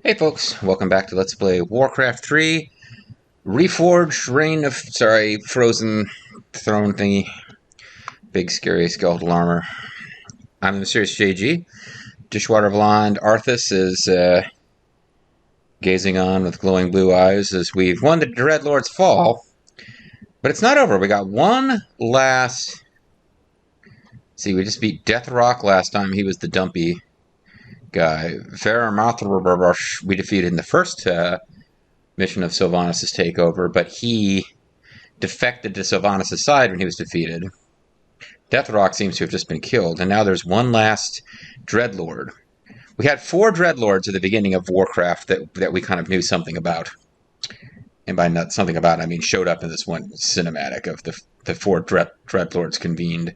Hey folks, welcome back to Let's Play Warcraft 3 Reforged Frozen Throne thingy. Big scary skeletal armor. I'm the mysterious JG. Dishwater Blonde Arthas is gazing on with glowing blue eyes as we've won the Dreadlord's fall. But it's not over. We got one last... See, we just beat Deathrock last time. He was the dumpy guy. Faramathrabash we defeated in the first mission of Sylvanis' takeover, but he defected to Sylvanis' side when he was defeated. Deathrock seems to have just been killed, and now there's one last Dreadlord. We had 4 Dreadlords at the beginning of Warcraft that we kind of knew something about. And by not something about, I mean showed up in this one cinematic of the 4 Dreadlords convened.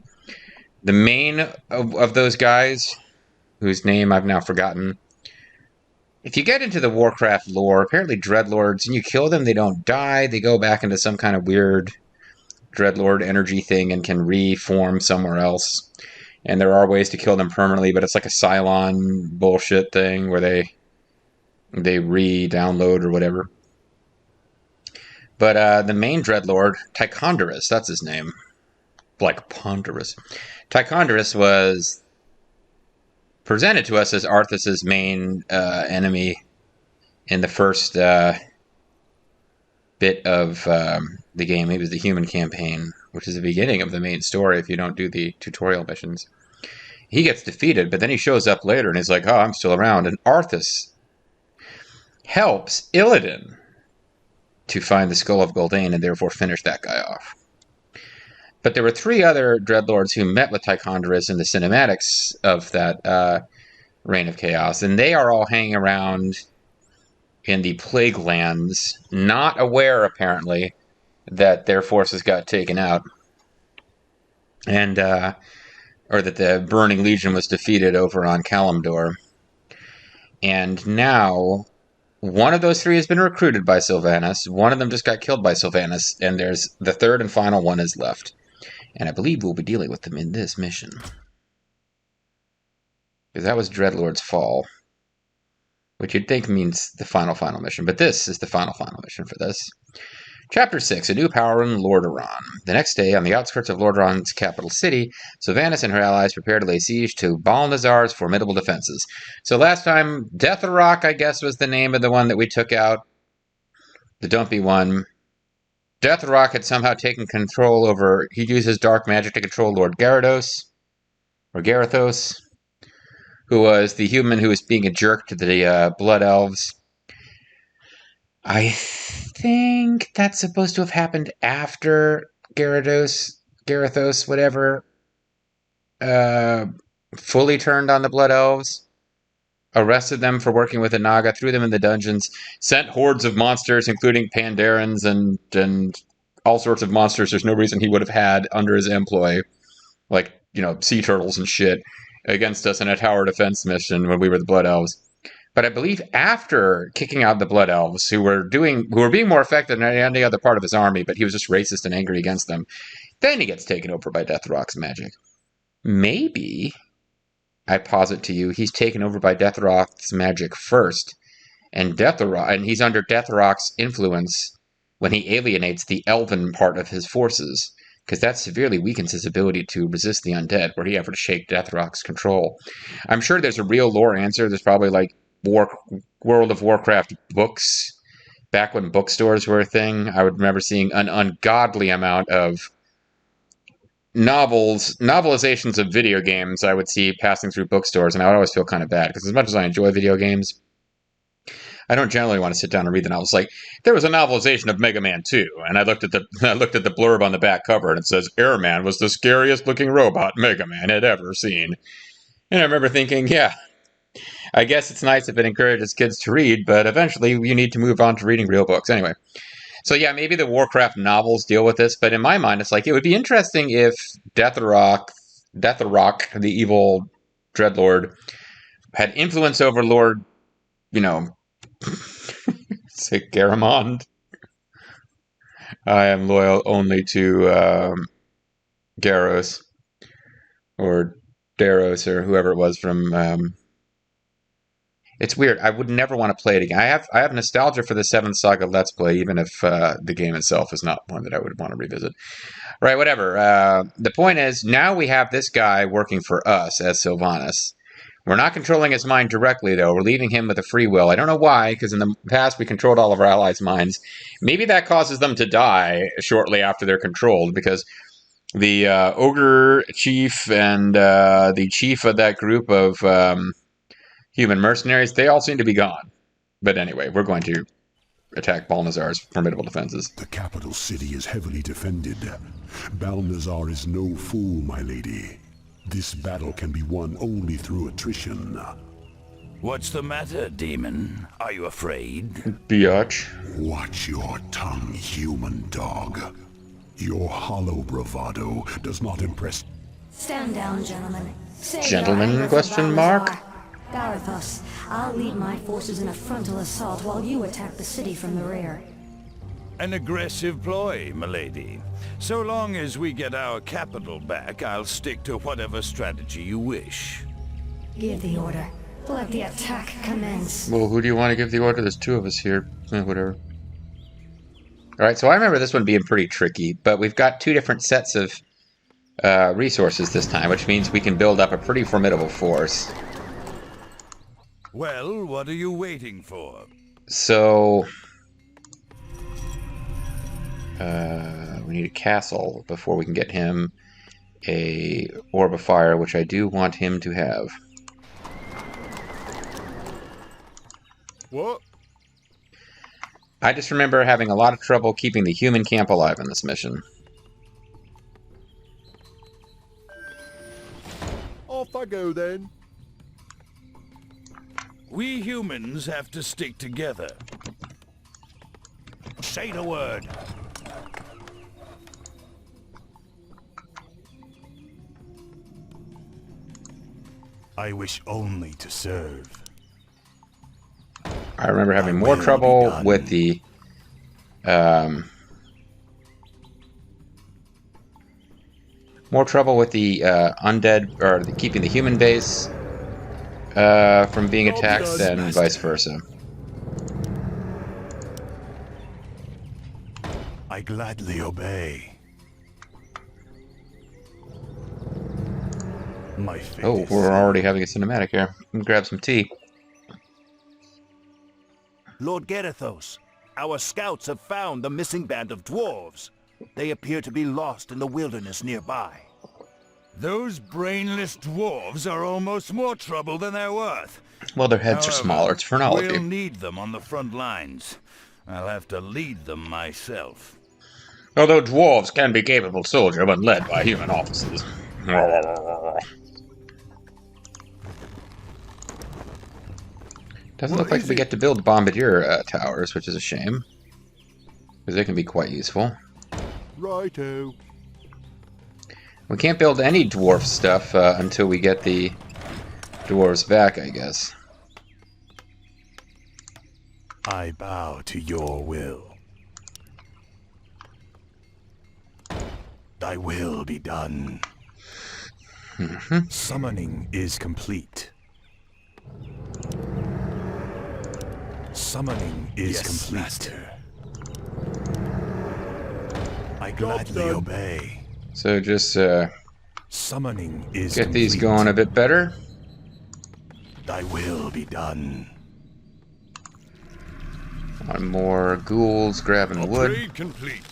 The main of those guys, whose name I've now forgotten, if you get into the Warcraft lore, apparently Dreadlords, and you kill them, they don't die. They go back into some kind of weird Dreadlord energy thing and can reform somewhere else. And there are ways to kill them permanently, but it's like a Cylon bullshit thing where they re-download or whatever. But the main Dreadlord, Ticonderas, that's his name. Like Ponderous. Ticonderas was presented to us as Arthas' main enemy in the first bit of the game. He was the human campaign, which is the beginning of the main story if you don't do the tutorial missions. He gets defeated, but then he shows up later and he's like, oh, I'm still around. And Arthas helps Illidan to find the Skull of Gul'dan and therefore finish that guy off. But there were 3 other Dreadlords who met with Ticonderas in the cinematics of that Reign of Chaos, and they are all hanging around in the Plaguelands, not aware, apparently, that their forces got taken out. And, or that the Burning Legion was defeated over on Kalimdor. And now, one of those 3 has been recruited by Sylvanis, one of them just got killed by Sylvanis, and there's the 3rd and final one is left. And I believe we'll be dealing with them in this mission. Because that was Dreadlord's fall. Which you'd think means the final mission. But this is the final mission for this. Chapter 6, A New Power in Lordaeron. The next day, on the outskirts of Lordaeron's capital city, Sylvanis and her allies prepare to lay siege to Balnazar's formidable defenses. So last time, Deathrock, I guess, was the name of the one that we took out. The dumpy one. Deathrock had somehow taken control over... He used his dark magic to control Lord Gyarados. Or Garathos. Who was the human who was being a jerk to the Blood Elves. I think that's supposed to have happened after Garathos, whatever, fully turned on the Blood Elves, arrested them for working with the Naga, threw them in the dungeons, sent hordes of monsters, including Pandarans and all sorts of monsters there's no reason he would have had under his employ, like, sea turtles and shit, against us in a tower defense mission when we were the Blood Elves. But I believe after kicking out the Blood Elves, who were being more effective than any other part of his army, but he was just racist and angry against them, then he gets taken over by Deathrock's magic. Maybe, I posit to you, he's taken over by Deathrock's magic first, and he's under Deathrock's influence when he alienates the elven part of his forces, because that severely weakens his ability to resist the undead, were he ever to shake Deathrock's control. I'm sure there's a real lore answer. There's probably, like, World of Warcraft books. Back when bookstores were a thing, I would remember seeing an ungodly amount of novelizations of video games I would see passing through bookstores, and I would always feel kind of bad, because as much as I enjoy video games, I don't generally want to sit down and read the novels. Like, there was a novelization of Mega Man 2, and I looked at the blurb on the back cover, and it says, Airman was the scariest looking robot Mega Man had ever seen. And I remember thinking, yeah, I guess it's nice if it encourages kids to read, but eventually you need to move on to reading real books. Anyway, so yeah, maybe the Warcraft novels deal with this, but in my mind, it's like, it would be interesting if Deathrock, the evil Dreadlord, had influence over Lord, say Garamond. I am loyal only to Garros, or Daros, or whoever it was from It's weird. I would never want to play it again. I have nostalgia for the 7th Saga Let's Play, even if the game itself is not one that I would want to revisit. Right, whatever. The point is, now we have this guy working for us as Sylvanis. We're not controlling his mind directly, though. We're leaving him with a free will. I don't know why, because in the past we controlled all of our allies' minds. Maybe that causes them to die shortly after they're controlled, because the ogre chief and the chief of that group of human mercenaries, they all seem to be gone. But anyway, we're going to attack Balnazar's formidable defenses. The capital city is heavily defended. Balnazar is no fool, my lady. This battle can be won only through attrition. What's the matter, demon? Are you afraid? Biatch. Watch your tongue, human dog. Your hollow bravado does not impress. Stand down, gentlemen. Say Gentlemen, your anger question for mark? Balnazar. Garithos, I'll lead my forces in a frontal assault while you attack the city from the rear. An aggressive ploy, milady. So long as we get our capital back, I'll stick to whatever strategy you wish. Give the order. Let the attack commence. Well, who do you want to give the order? There's 2 of us here. Whatever. Alright, so I remember this one being pretty tricky, but we've got 2 different sets of resources this time, which means we can build up a pretty formidable force. Well, what are you waiting for? So... we need a castle before we can get him a orb of fire, which I do want him to have. What? I just remember having a lot of trouble keeping the human camp alive in this mission. Off I go then. We humans have to stick together. Say the word. I wish only to serve. I remember having more trouble with the undead, or keeping the human base from being attacked than vice versa. I gladly obey. My fate is We're already having a cinematic here. Let me grab some tea. Lord Garithos, our scouts have found the missing band of dwarves. They appear to be lost in the wilderness nearby. Those brainless dwarves are almost more trouble than they're worth. Well, their heads are However, smaller. It's phrenology. We'll need them on the front lines. I'll have to lead them myself. Although dwarves can be capable soldiers when led by human officers. Doesn't look like we get to build bombardier towers, which is a shame. Because they can be quite useful. righto. We can't build any dwarf stuff until we get the dwarves back, I guess. I bow to your will. Thy will be done. Summoning is complete. Summoning is complete. Master. I gladly obey. So just Summoning is get complete. these going a bit better. Thy will be done. On more ghouls grabbing wood. Upgrade complete.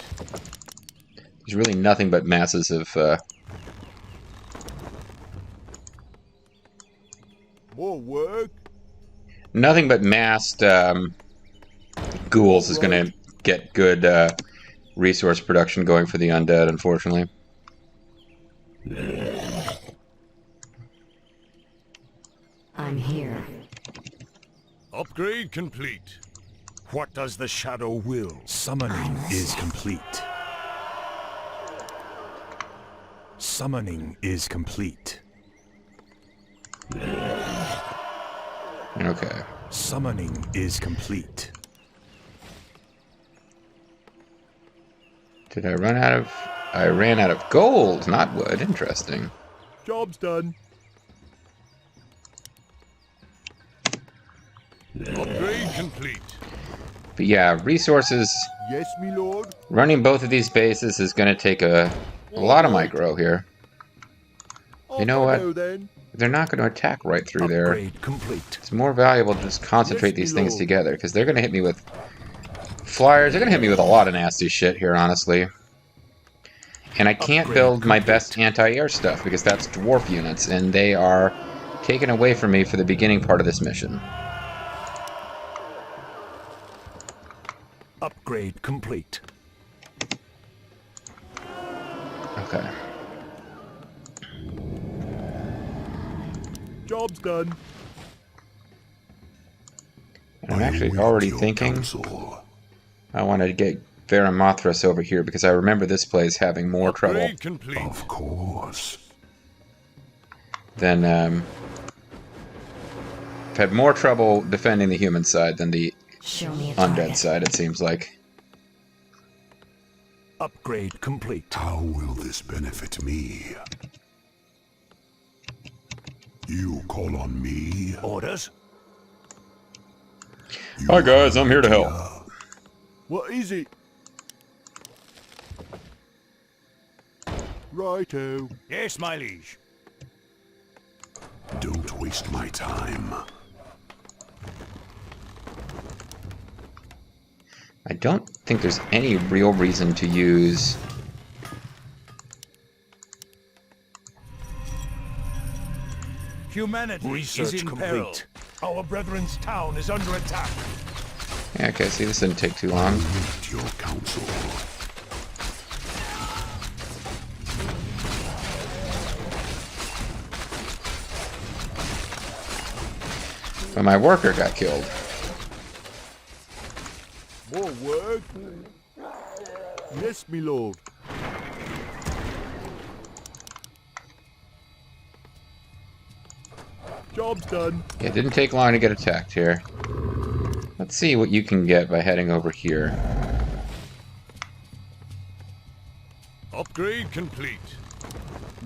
There's really nothing but masses of More work. nothing but massed ghouls is going to get good resource production going for the undead, unfortunately. I'm here. Upgrade complete. What does the shadow will? Summoning is complete. Summoning is complete. Okay. Summoning is complete. Did I run out of... I ran out of gold, not wood. Interesting. Job's done. Upgrade complete. But yeah, resources. Yes, me lord. Running both of these bases is going to take a lot of my grow here. You know what? Then. They're not going to attack right through there. Upgrade complete. It's more valuable to just concentrate these things together, because they're going to hit me with flyers. They're going to hit me with a lot of nasty shit here, honestly. And I can't build my best anti-air stuff, because that's dwarf units, and they are taken away from me for the beginning part of this mission. Upgrade complete. Okay. Job's done. And I'm I actually await already your thinking counsel. I want to get Varamothras over here, because I remember this place having more trouble Upgrade complete. Of course. than I've had more trouble defending the human side than the Show me a undead target. side, it seems like. Upgrade complete. How will this benefit me? You call on me? Orders? You Hi guys, I'm here to help. What is it? Righto. Yes, my liege. Don't waste my time. I don't think there's any real reason to use... Humanity Research is in peril. complete. Our brethren's town is under attack. Yeah, okay, see, this didn't take too long. Await your counsel. But my worker got killed. More work? Yes, me lord. Job's done. Yeah, it didn't take long to get attacked here. Let's see what you can get by heading over here. Upgrade complete.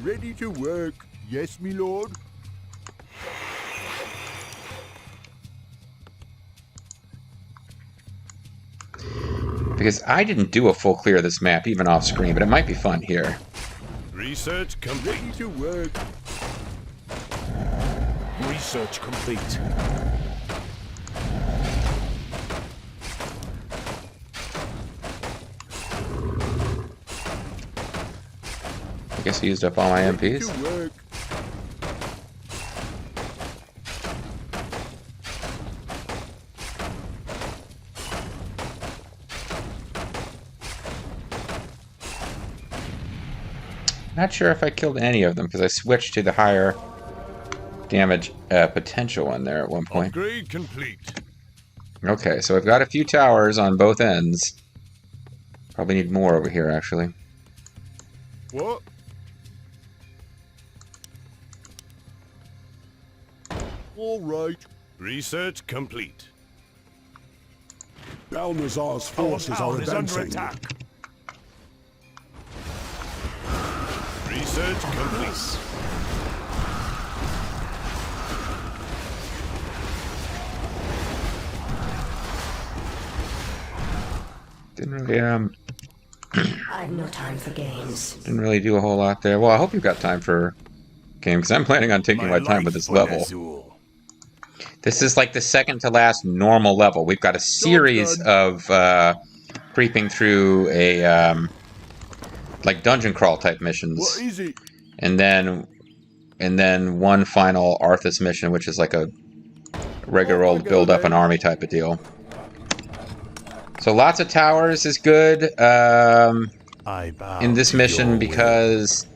Ready to work. Yes, me lord. Because I didn't do a full clear of this map, even off screen, but it might be fun here. Research complete. Ready to work. Research complete. I guess I used up all my Ready MPs. to work. Not sure if I killed any of them, because I switched to the higher damage potential one there at one point. Upgrade complete. Okay, so I've got a few towers on both ends. Probably need more over here, actually. What? All right. Research complete. Balnazar's Our forces are town is under advancing. attack. Research complete. I've no time for games. Didn't really do a whole lot there. Well, I hope you've got time for game, because I'm planning on taking my time with this level. This is like the second to last normal level. We've got a series of creeping through a like dungeon crawl type missions, What is it? and then one final Arthas mission, which is like a regular old build up an army type of deal. So lots of towers is good in this mission, because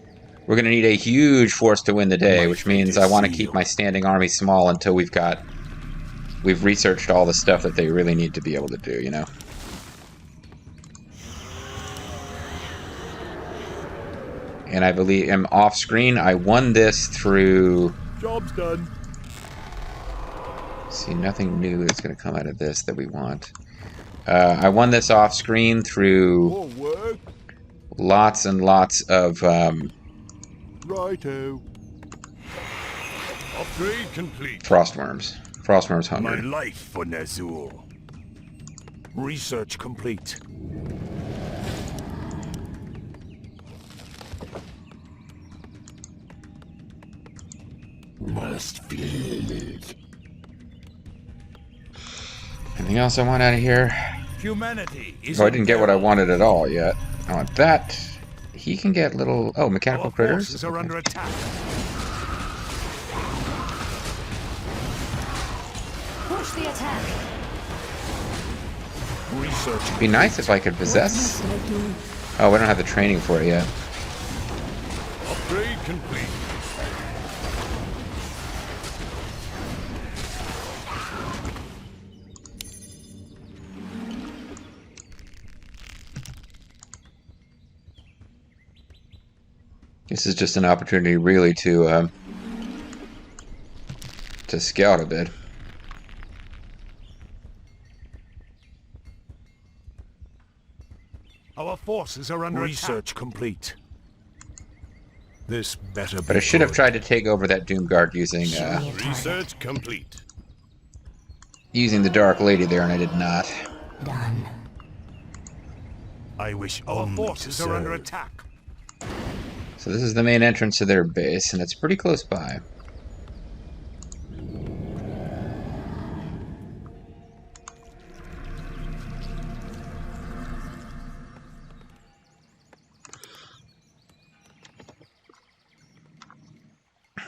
we're going to need a huge force to win the day, which means I want to keep my standing army small until we've researched all the stuff that they really need to be able to do, you know. And I believe I'm off screen. I won this through... Job's done. See, nothing new is going to come out of this that we want. I won this off screen through More work. lots and lots of Righto. Upgrade complete. frostworms. Frostworm's My hungry. life for Ner'zhul. Research complete. Must feed. Anything else I want out of here? Humanity is Oh, I didn't get what I in wanted at all yet. I want that. He can get little... Oh, mechanical Our critters? forces are under attack. Push the attack. Research. It'd be nice if I could possess... What must I do? Oh, we don't have the training for it yet. upgrade complete. This is just an opportunity, really, to scout a bit. Our forces are under Research complete. This better be But I should have good. tried to take over that Doomguard using Show me a target. Research complete. using the Dark Lady there, and I did not. Done. I wish Our only forces to are under serve. attack. So this is the main entrance to their base, and it's pretty close by.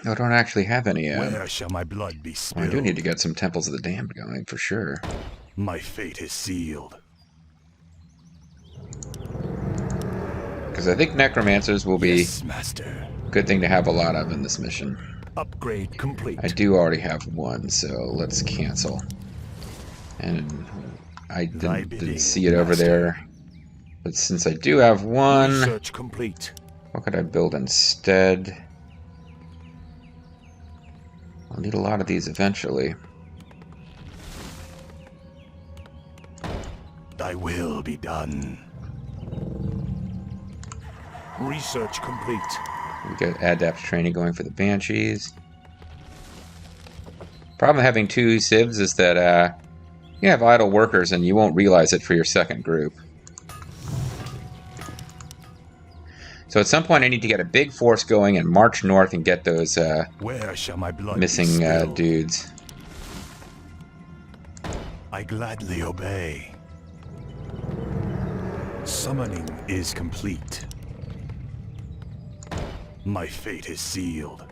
I don't actually have any. Where shall my blood be Well, spilled? I do need to get some Temples of the Damned going for sure. My fate is sealed. Because I think Necromancers will be Yes, master. a good thing to have a lot of in this mission. Upgrade complete. I do already have one, so let's cancel. And I didn't bidding, see it over master. there. But since I do have one, Research complete. what could I build instead? I'll need a lot of these eventually. Thy will be done. Research complete. We got Adept training going for the Banshees. Problem with having two civs is that you have idle workers and you won't realize it for your second group. So at some point I need to get a big force going and march north and get those Where shall my blood be missing spilled? dudes. I gladly obey. Summoning is complete. My fate is sealed.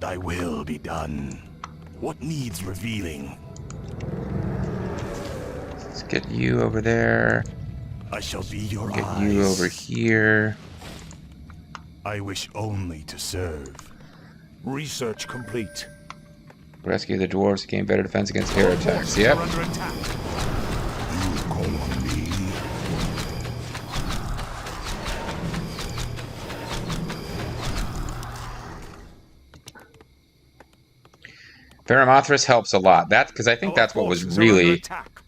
Thy will be done. What needs revealing? Let's get you over there. I shall be your Get eyes. you over here. I wish only to serve. Research complete. Rescue the dwarves to gain better defense against air attacks. Yep. Are under attack. You call on me. Veramothras helps a lot. That because I think that's what was Forces are under really attack.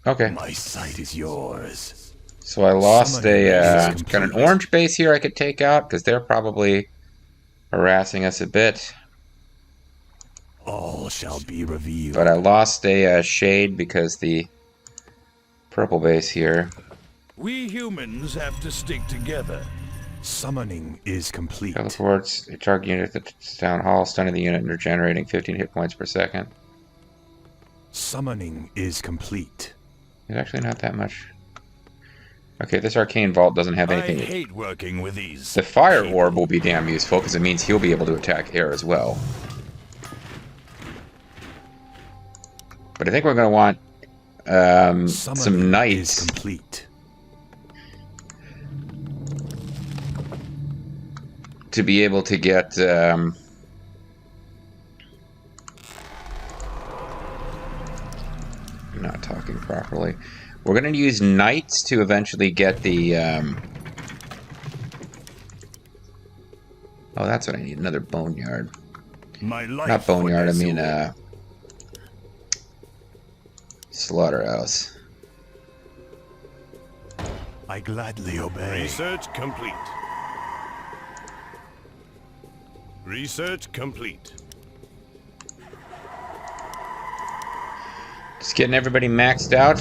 okay. My sight is yours. So I lost a Summoning got an complete. orange base here I could take out because they're probably harassing us a bit. All shall be revealed. But I lost a shade because the purple base here. We humans have to stick together. Summoning is complete. Teleports a target unit at the town hall, stunning the unit and regenerating 15 hit points per second. Summoning is complete. It's actually not that much. Okay, this arcane vault doesn't have I anything. hate working with these. The fire orb will be damn useful because it means he'll be able to attack air as well. But I think we're going to want some Summoning is knights complete. to be able to get I'm not talking properly. We're going to use knights to eventually get the oh, that's what I need, another boneyard. My life Not for boneyard, I Ner'zhul. mean slaughterhouse. I gladly obey. Research complete. Research complete. Just getting everybody maxed out.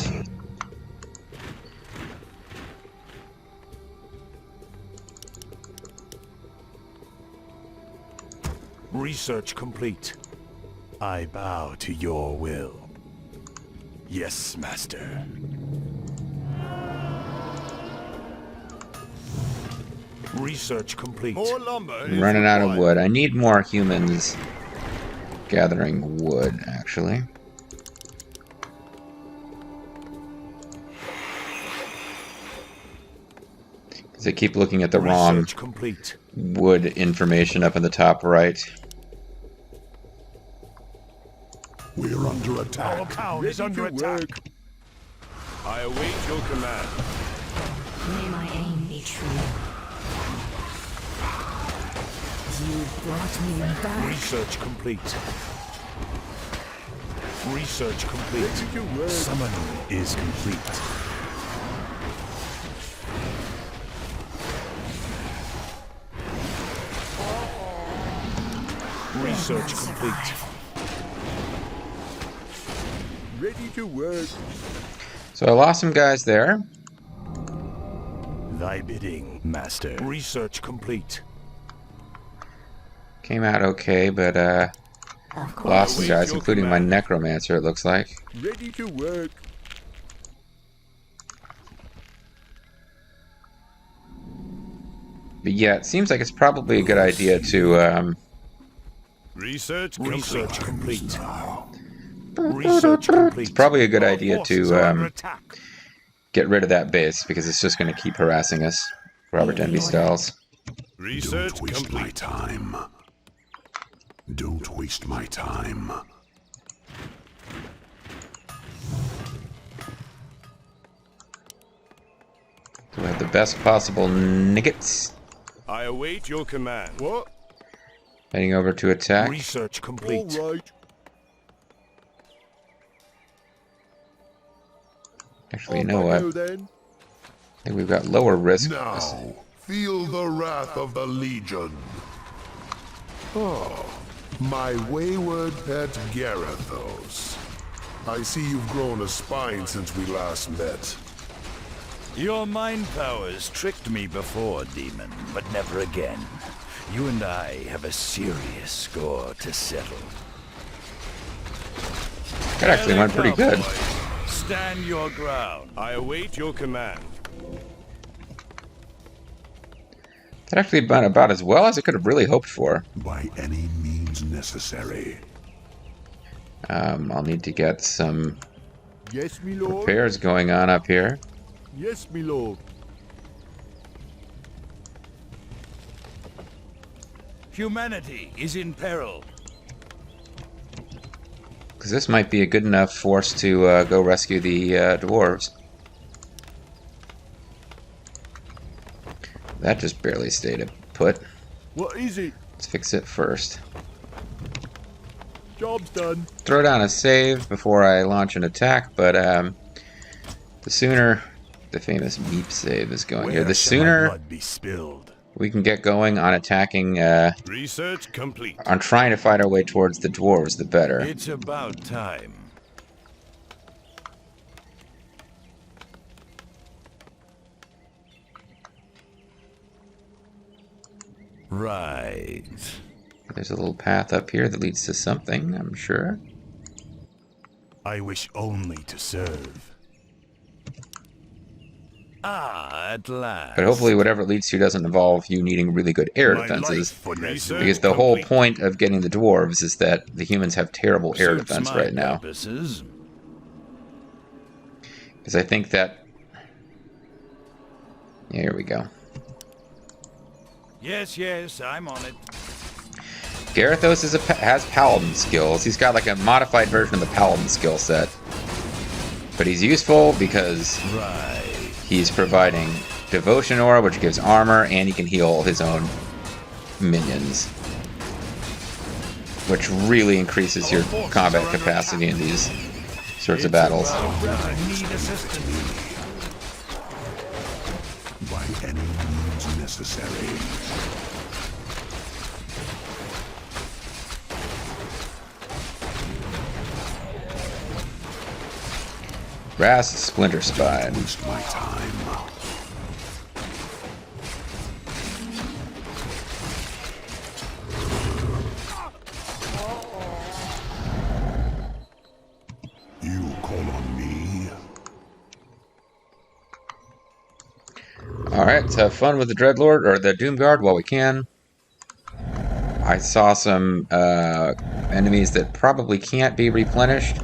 Research complete. I bow to your will. Yes, master. Research complete. More lumber I'm is running out of required. wood. I need more humans gathering wood, actually. Because I keep looking at the wrong Research complete. wood information up in the top right. We're under Our attack. town is under attack. I await your command. May my aim be true. You brought me back. Research complete. Research complete. Summoning is complete. Research complete. Ready to work. So I lost some guys there. Thy bidding, master. Research complete. Came out okay, but Of course. lost some guys, your including my command. necromancer, it looks like. Ready to work. But yeah, it seems like it's probably a good idea to Research complete. Research complete. Research complete. it's probably a good Our idea forces are under to attack. get rid of that base because it's just going to keep harassing us. Robert Envy styles. Research Don't waste my complete. time. Don't waste my time. So we have the best possible niggets. I await your command. What? Heading over to attack. Research complete. right. Actually, you know what? I Then. think we've got lower risk. Now, feel the wrath of the Legion. Oh, my wayward pet Garethos. I see you've grown a spine since we last met. Your mind powers tricked me before, demon, but never again. You and I have a serious score to settle. That actually went pretty good. Stand your ground. I await your command. That actually went about as well as I could have really hoped for. By any means necessary. I'll need to get some Yes, me lord. repairs going on up here. Yes, me lord. Humanity is in peril. Because this might be a good enough force to go rescue the dwarves. That just barely stayed put. What is it? Let's fix it first. Job's done. Throw down a save before I launch an attack, but the sooner the famous meep save is going here, Where the shall my sooner blood be spilled? we can get going on attacking, Research complete. on trying to fight our way towards the dwarves, the better. It's about time. Right. There's a little path up here that leads to something, I'm sure. I wish only to serve. Ah, at last. But hopefully whatever it leads to doesn't involve you needing really good air My defenses. life for Research Because the whole complete. point of getting the dwarves is that the humans have terrible air Suits defense my right now. purposes. Because I think that... Yeah, here we go. Yes, I'm on it. Garethos has paladin skills. He's got like a modified version of the paladin skill set. But he's useful because Right. he's providing devotion aura, which gives armor, and he can heal his own minions. Which really increases your combat capacity in these sorts of battles. Need assistance. By any means necessary. Brass Splinter Spine. Waste my time. You call on me? Alright, let's have fun with the Dreadlord, or the Doomguard while we can. I saw some enemies that probably can't be replenished.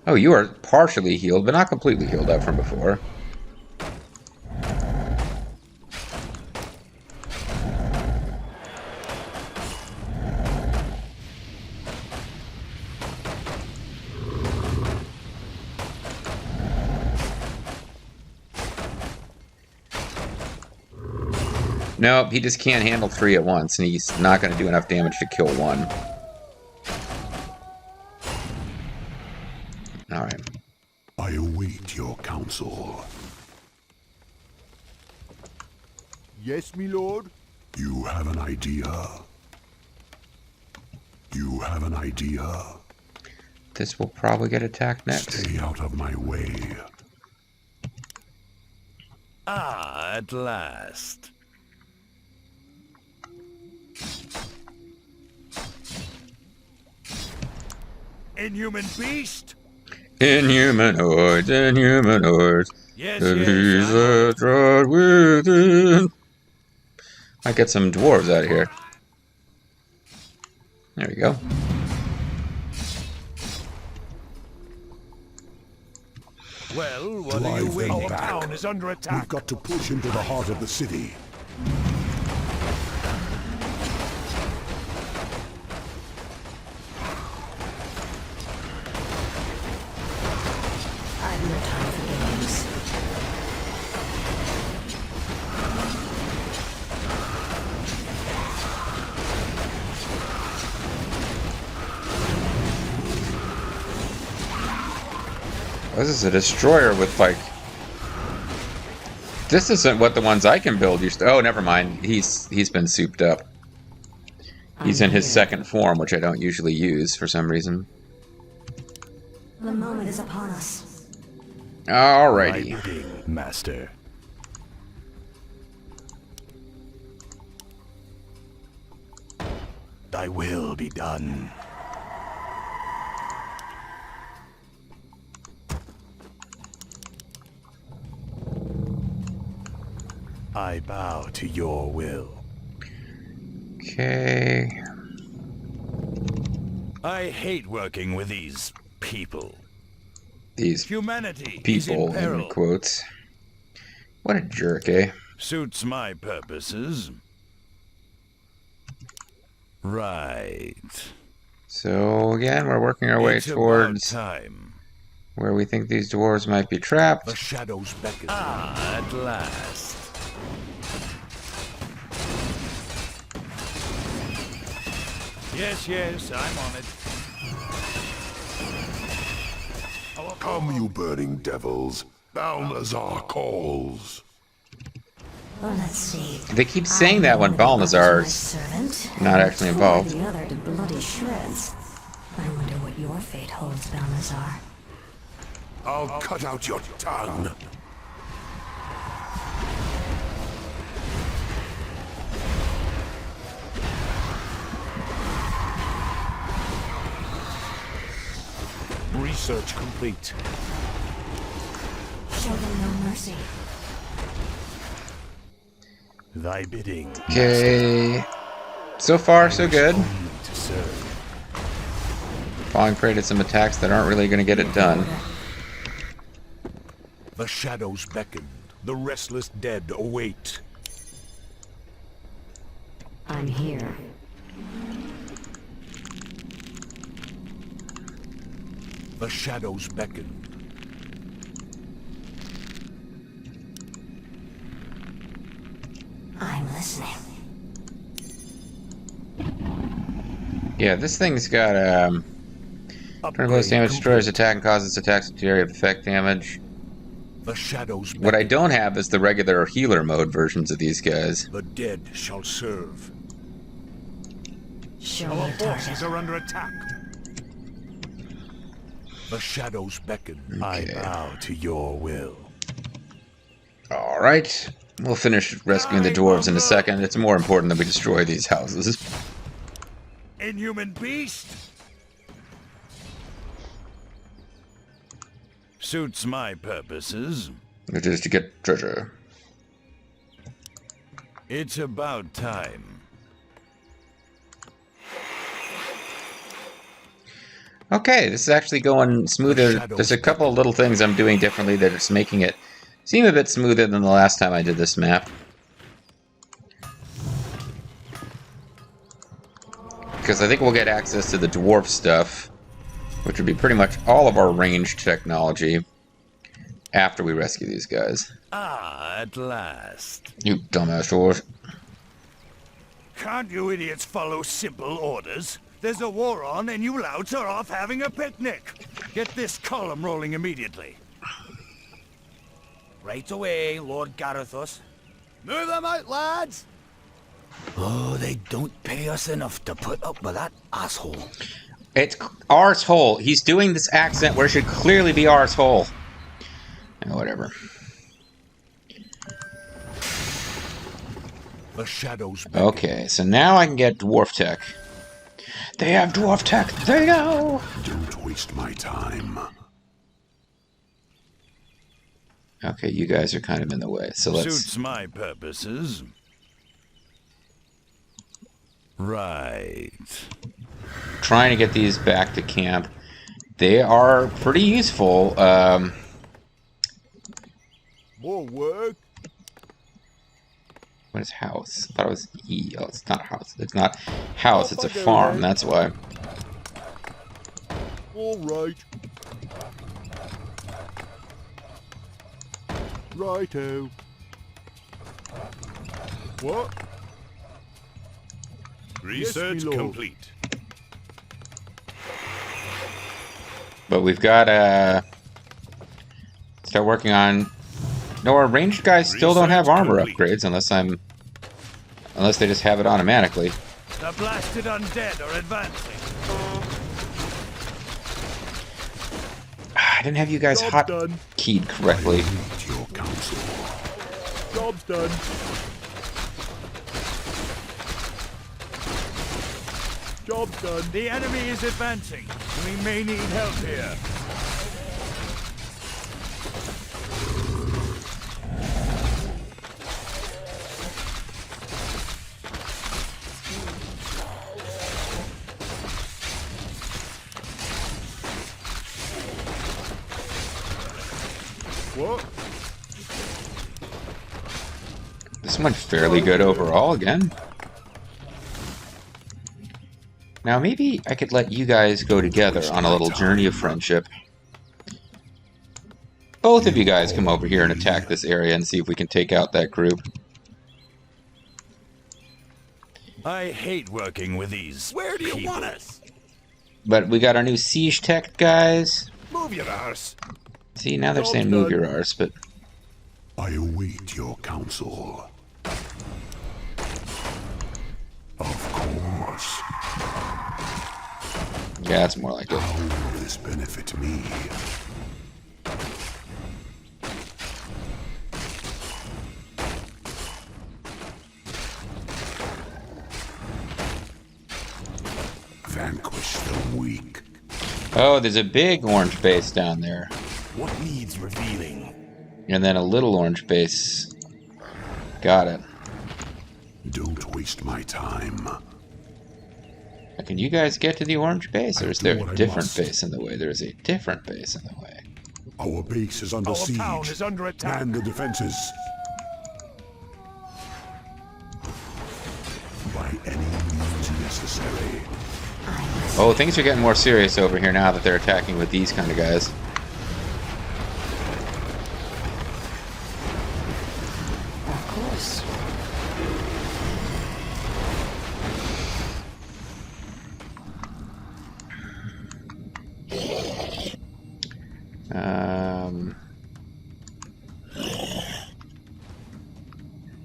Oh, you are partially healed, but not completely healed up from before. Nope, he just can't handle 3 at once, and he's not going to do enough damage to kill 1. Alright. I await your counsel. Yes, me lord? You have an idea? You have an idea? This will probably get attacked next. Stay out of my way. Ah, at last. Inhuman beast? Inhumanoids, inhumanoids. Yes, He's yes. a drug within. Might get some dwarves out of here. There we go. Well, what are Drive you them waiting? back. Town is under We've attack. got to push into the heart of the city. I've no time for games. This is a destroyer with, like... This isn't what the ones I can build used to... Oh, never mind. He's been souped up. He's in his second form, which I don't usually use for some reason. The moment is upon us. Alrighty. My bidding, master. Thy will be done. I bow to your will. Okay. I hate working with these people. These Humanity is in people, peril. in quotes. What a jerk, eh? Suits my purposes. Right. So, again, we're working our way It's about towards time. where we think these dwarves might be trapped. The shadows beckon. Ah, at last. Yes, yes, I'm on it. Come, you burning devils. Balnazar calls. Well, let's see. They keep saying that when Balnazar's servant, not actually involved. The other to bloody shreds. I wonder what your fate holds, Balnazar. I'll cut out your tongue. Research complete. Show them no mercy. Thy bidding. Okay. So far, so good. Only to serve. Falling prey to some attacks that aren't really going to get it done. The shadows beckon. The restless dead await. I'm here. The shadows beckon. I'm listening. Yeah, this thing's got Turn close damage destroys attack and causes attacks to area of effect damage. The shadows What I beckon. don't have is the regular healer mode versions of these guys. The dead shall serve. Show me Our a target. forces are under attack. The shadows beckon. I Okay. bow to your will. Alright. We'll finish rescuing the dwarves in a second. It's more important that we destroy these houses. Inhuman beast! Suits my purposes. Which is to get treasure. It's about time. Okay, this is actually going smoother. There's a couple of little things I'm doing differently that is making it seem a bit smoother than the last time I did this map. Because I think we'll get access to the dwarf stuff, which would be pretty much all of our ranged technology, after we rescue these guys. Ah, at last. You dumbass dwarves. Can't you idiots follow simple orders? There's a war on and you louts are off having a picnic. Get this column rolling immediately. Right away, Lord Garethos. Move them out, lads! Oh, they don't pay us enough to put up with that asshole. It's arsehole. He's doing this accent where it should clearly be arsehole. Whatever. The shadows beckon. Okay, so now I can get dwarf tech. They have dwarf tech. They go. Don't waste my time. Okay, you guys are kind of in the way, so let's. Suits my purposes. Right. Trying to get these back to camp. They are pretty useful. More work. What is house? I thought it was E. Oh, it's not a house. It's not house. It's a farm. That's why. All right. Righto. What? Research my lord. complete. But we've got to start working on. No, our ranged guys still don't have armor upgrades unless they just have it automatically. The blasted undead are advancing. I didn't have you guys Job's hot done. keyed correctly. Await your counsel. Job's done. Job's done. The enemy is advancing. We may need help here. What? This went fairly good overall again. Now maybe I could let you guys go together on a little journey of friendship. Both of you guys come over here and attack this area and see if we can take out that group. I hate working with these. Where do you people. want us? But we got our new siege tech guys. Move your arse. See, now they're saying move your arse, but I await your counsel. Of course. yeah, that's more like it. How will this benefit me? Vanquish the weak. Oh, there's a big orange base down there. What needs revealing? And then a little orange base. Got it. Don't waste my time. Now, can you guys get to the orange base, or is there what a I different must. base in the way? There is a different base in the way. Our base is under Our siege. town is under attack. Man the defenses. By any means necessary. Oh, things are getting more serious over here now that they're attacking with these kind of guys. Of course.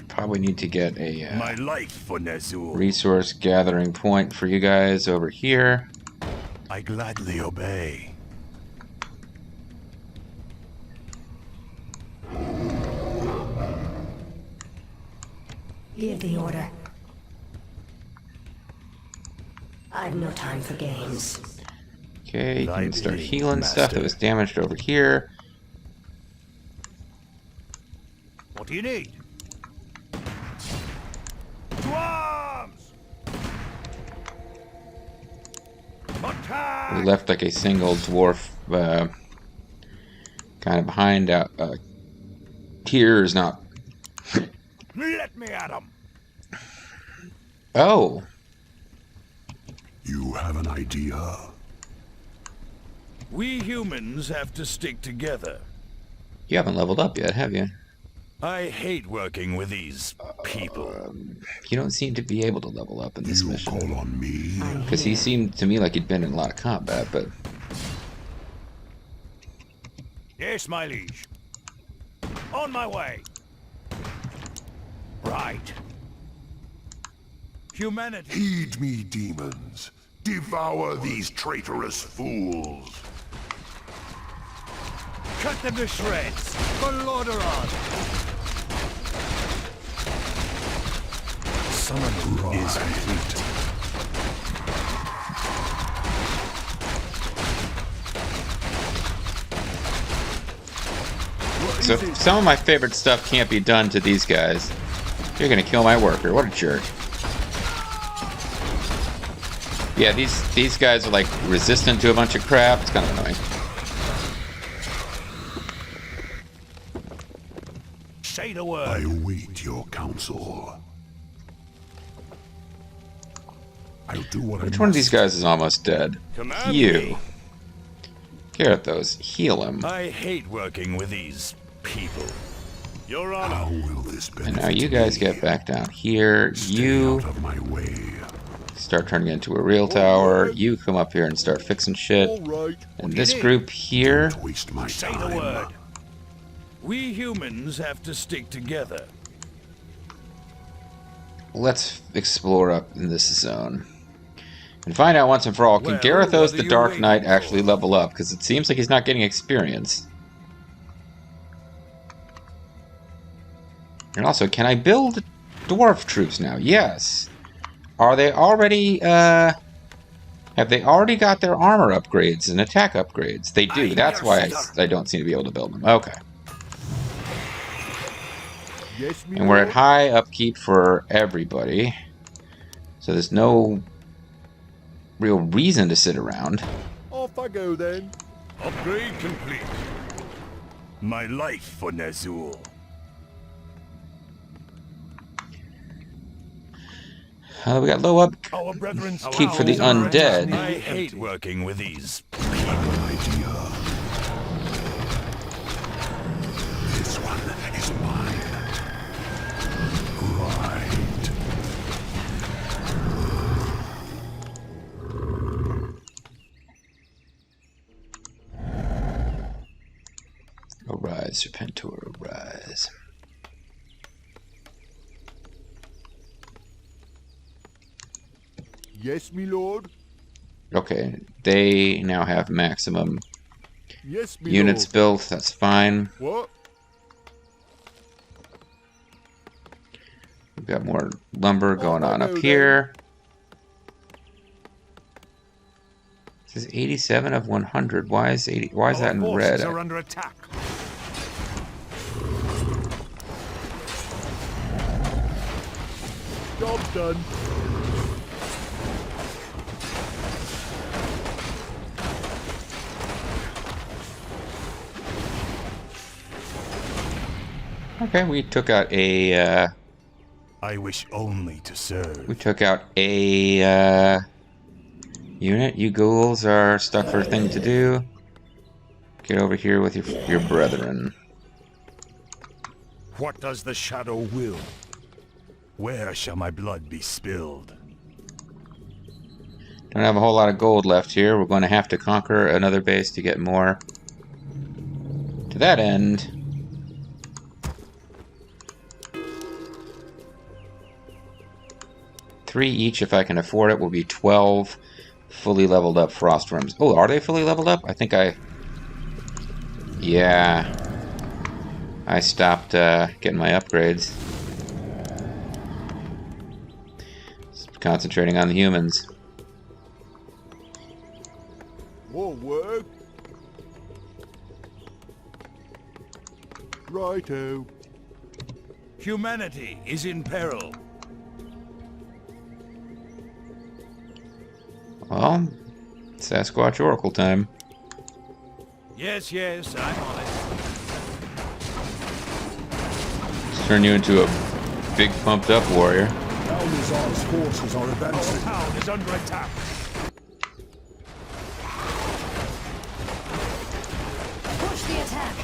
Probably need to get a My life for Ner'zhul. resource gathering point for you guys over here. I gladly obey. Give the order. I've no time for games. Okay, you Thy can start bidding, healing stuff that master. was damaged over here. What do you need? To arms! We Attack! left like a single dwarf kind of behind out here is not. Let me at him! Oh, You have an idea? We humans have to stick together. you haven't leveled up yet, have you? I hate working with these people. You don't seem to be able to level up in this You mission. call on me? Because he seemed to me like he'd been in a lot of combat, but Yes, my liege. On my way. Right. Humanity. Heed me, demons. Devour these traitorous fools. Cut them to shreds. For Lordaeron. Summoning is complete. so some of my favorite stuff can't be done to these guys. You're gonna kill my worker. What a jerk. Yeah, these guys are like resistant to a bunch of crap. It's kind of annoying. Say the I word. await your counsel. I'll do what I Which one of these guys is almost dead? Command You. me. Garethos, heal him. I hate working with these people. Your Honor. How will this benefit And now you guys me? get back down here. Stay You out of my way. start turning it into a real tower. You come up here and start fixing shit. right. And this group here, Don't waste my Say the time. word. We humans have to stick together. let's explore up in this zone. And find out once and for all, can Well, Garethos what the are you Dark waiting Knight for? actually level up? Because it seems like he's not getting experience. And also, can I build dwarf troops now? Yes. Are they already, have they already got their armor upgrades and attack upgrades? They do. That's why I don't seem to be able to build them. Okay. Yes, me And we're at high upkeep for everybody. So there's no real reason to sit around. Off I go then. Upgrade complete. My life for Ner'zhul. We got low up Our brethren's keep for the undead. I hate working with these. Idea. This one is mine. Right. Arise, Serpentor, arise. Yes, me lord. Okay, they now have maximum Yes, me units built. That's fine. lord. What? We've got more lumber going on up no, here. This is 87 of 100. Why is 80? Why is that in red? Are under attack. Job done. Okay, we took out a. I wish only to serve. We took out a unit. You ghouls are stuck for a thing to do. Get over here with your brethren. What does the shadow will? Where shall my blood be spilled? Don't have a whole lot of gold left here. We're going to have to conquer another base to get more. To that end, three each, if I can afford it, will be 12 fully leveled up frost worms. Oh, are they fully leveled up? I think I... Yeah. I stopped getting my upgrades. Just concentrating on the humans. Whoa, word. Righto. Humanity is in peril. Well, Sasquatch Oracle time. Yes, yes, I'm on it. Let's turn you into a big pumped up warrior. Balthazar's forces are advancing. Our town is under attack. Push the attack.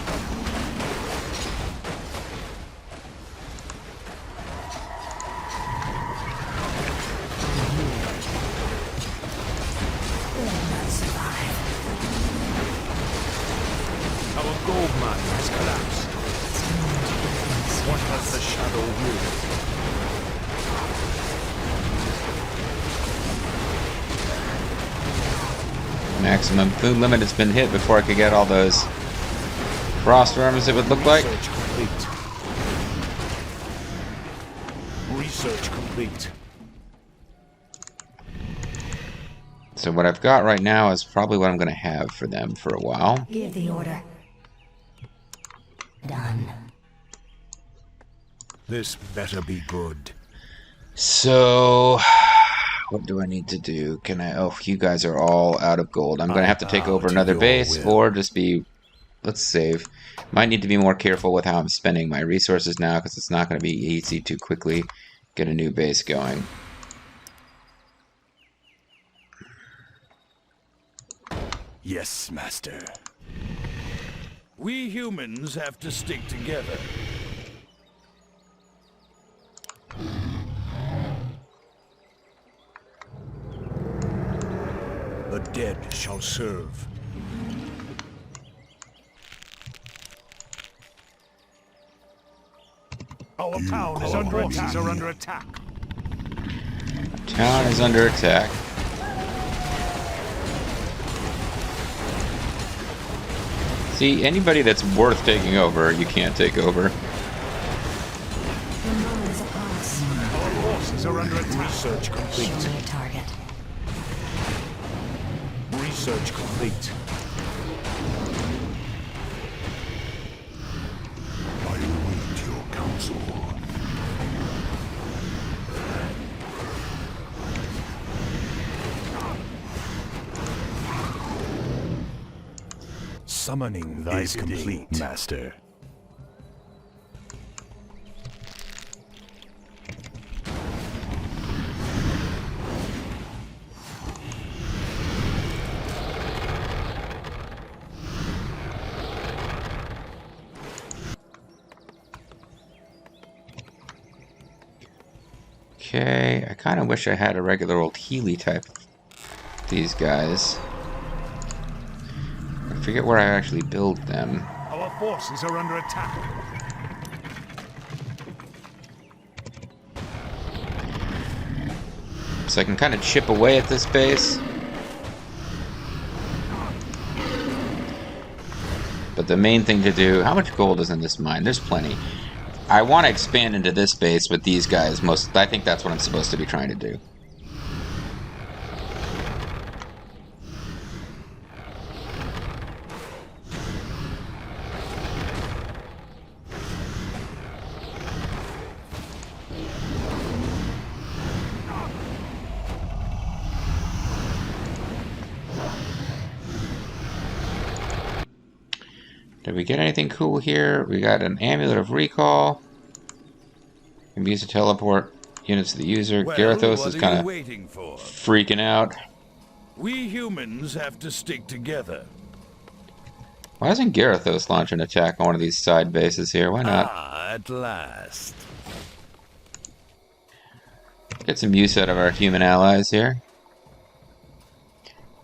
Our gold mine has collapsed. What has the shadow willed? Maximum food limit has been hit before I could get all those frost worms, it would look like. Research complete. Research complete. So what I've got right now is probably what I'm going to have for them for a while. Give the order. Done. This better be good. So, what do I need to do? Can I... Oh, you guys are all out of gold. I'm going to have to take over another base or just be... Let's save. Might need to be more careful with how I'm spending my resources now because it's not going to be easy to quickly get a new base going. Yes, master. We humans have to stick together. The dead shall serve. Our town is under attack. Are under attack. Town is under attack. See, anybody that's worth taking over, you can't take over. Your moment is upon us. Our forces are under attack. Research Show complete. me a target. Research complete. I await your counsel. Summoning thy is complete, master. Okay, I kind of wish I had a regular old Healy type of these guys. I forget where I actually build them. Our forces are under attack. So I can kind of chip away at this base. But the main thing to do... How much gold is in this mine? There's plenty. I want to expand into this base with these guys. I think that's what I'm supposed to be trying to do. Did we get anything cool here? We got an Amulet of Recall. Can be used to teleport units to the user. Well, Garethos what is are kind you of waiting for? freaking out. We humans have to stick together. Why doesn't Garethos launch an attack on one of these side bases here? Why not? Ah, at last. Get some use out of our human allies here.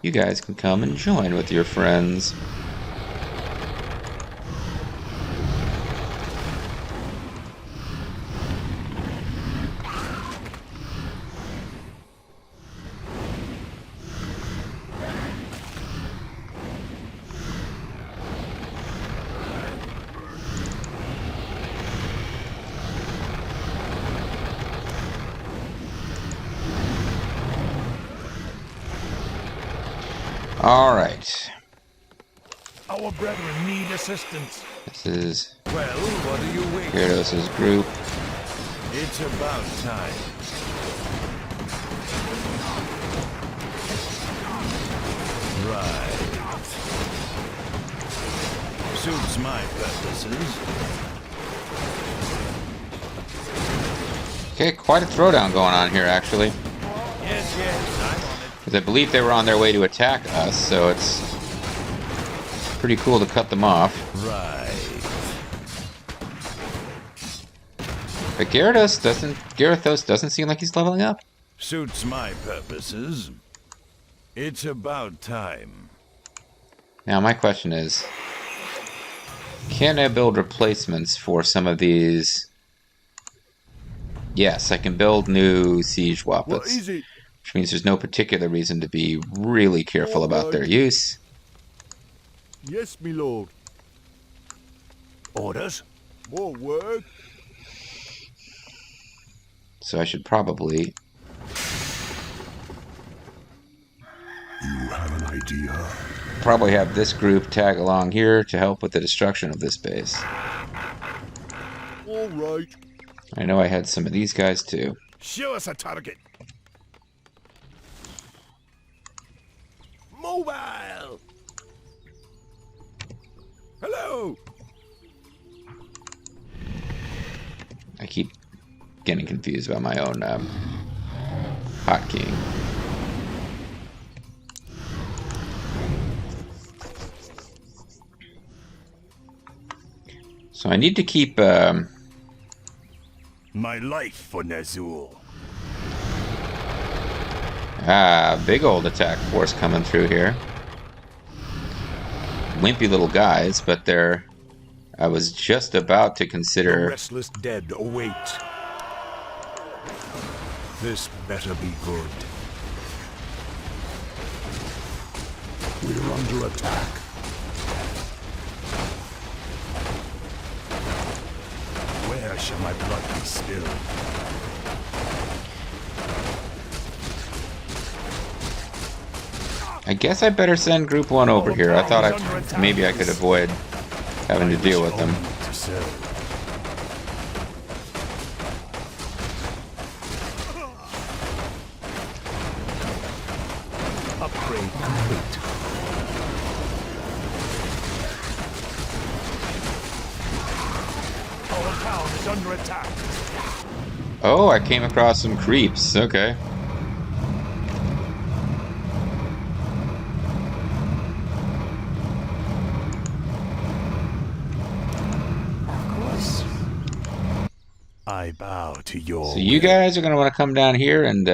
You guys can come and join with your friends. Alright. Our brethren need assistance. This is Well, what are you waiting? Gyarados' group. It's about time. Right. Suits my purposes. Okay, quite a throwdown going on here, actually. Yes, I'm on it. Because I believe they were on their way to attack us, so it's pretty cool to cut them off. Right. But Gyarados doesn't seem like he's leveling up. Suits my purposes. It's about time. Now, my question is, can I build replacements for some of these? Yes, I can build new siege wappets, which means there's no particular reason to be really careful about their use. Yes, me lord. Orders? More work. So I should probably... You have an idea? probably have this group tag along here to help with the destruction of this base. All right. I know I had some of these guys too. Show us a target. Mobile! Hello! I keep getting confused about my own hotkeying. So I need to keep... My life for Nazul. big old attack force coming through here. Wimpy little guys, but they're... I was just about to The consider... restless dead await. This better be good. We're under attack. Where shall my blood be spilled? I guess I better send Group 1 over here. I thought maybe I could avoid having to deal with them. To serve. Upgrade complete. Our town is under attack. Oh, I came across some creeps. Okay. Of course. I bow to your So you guys are going to want to come down here and...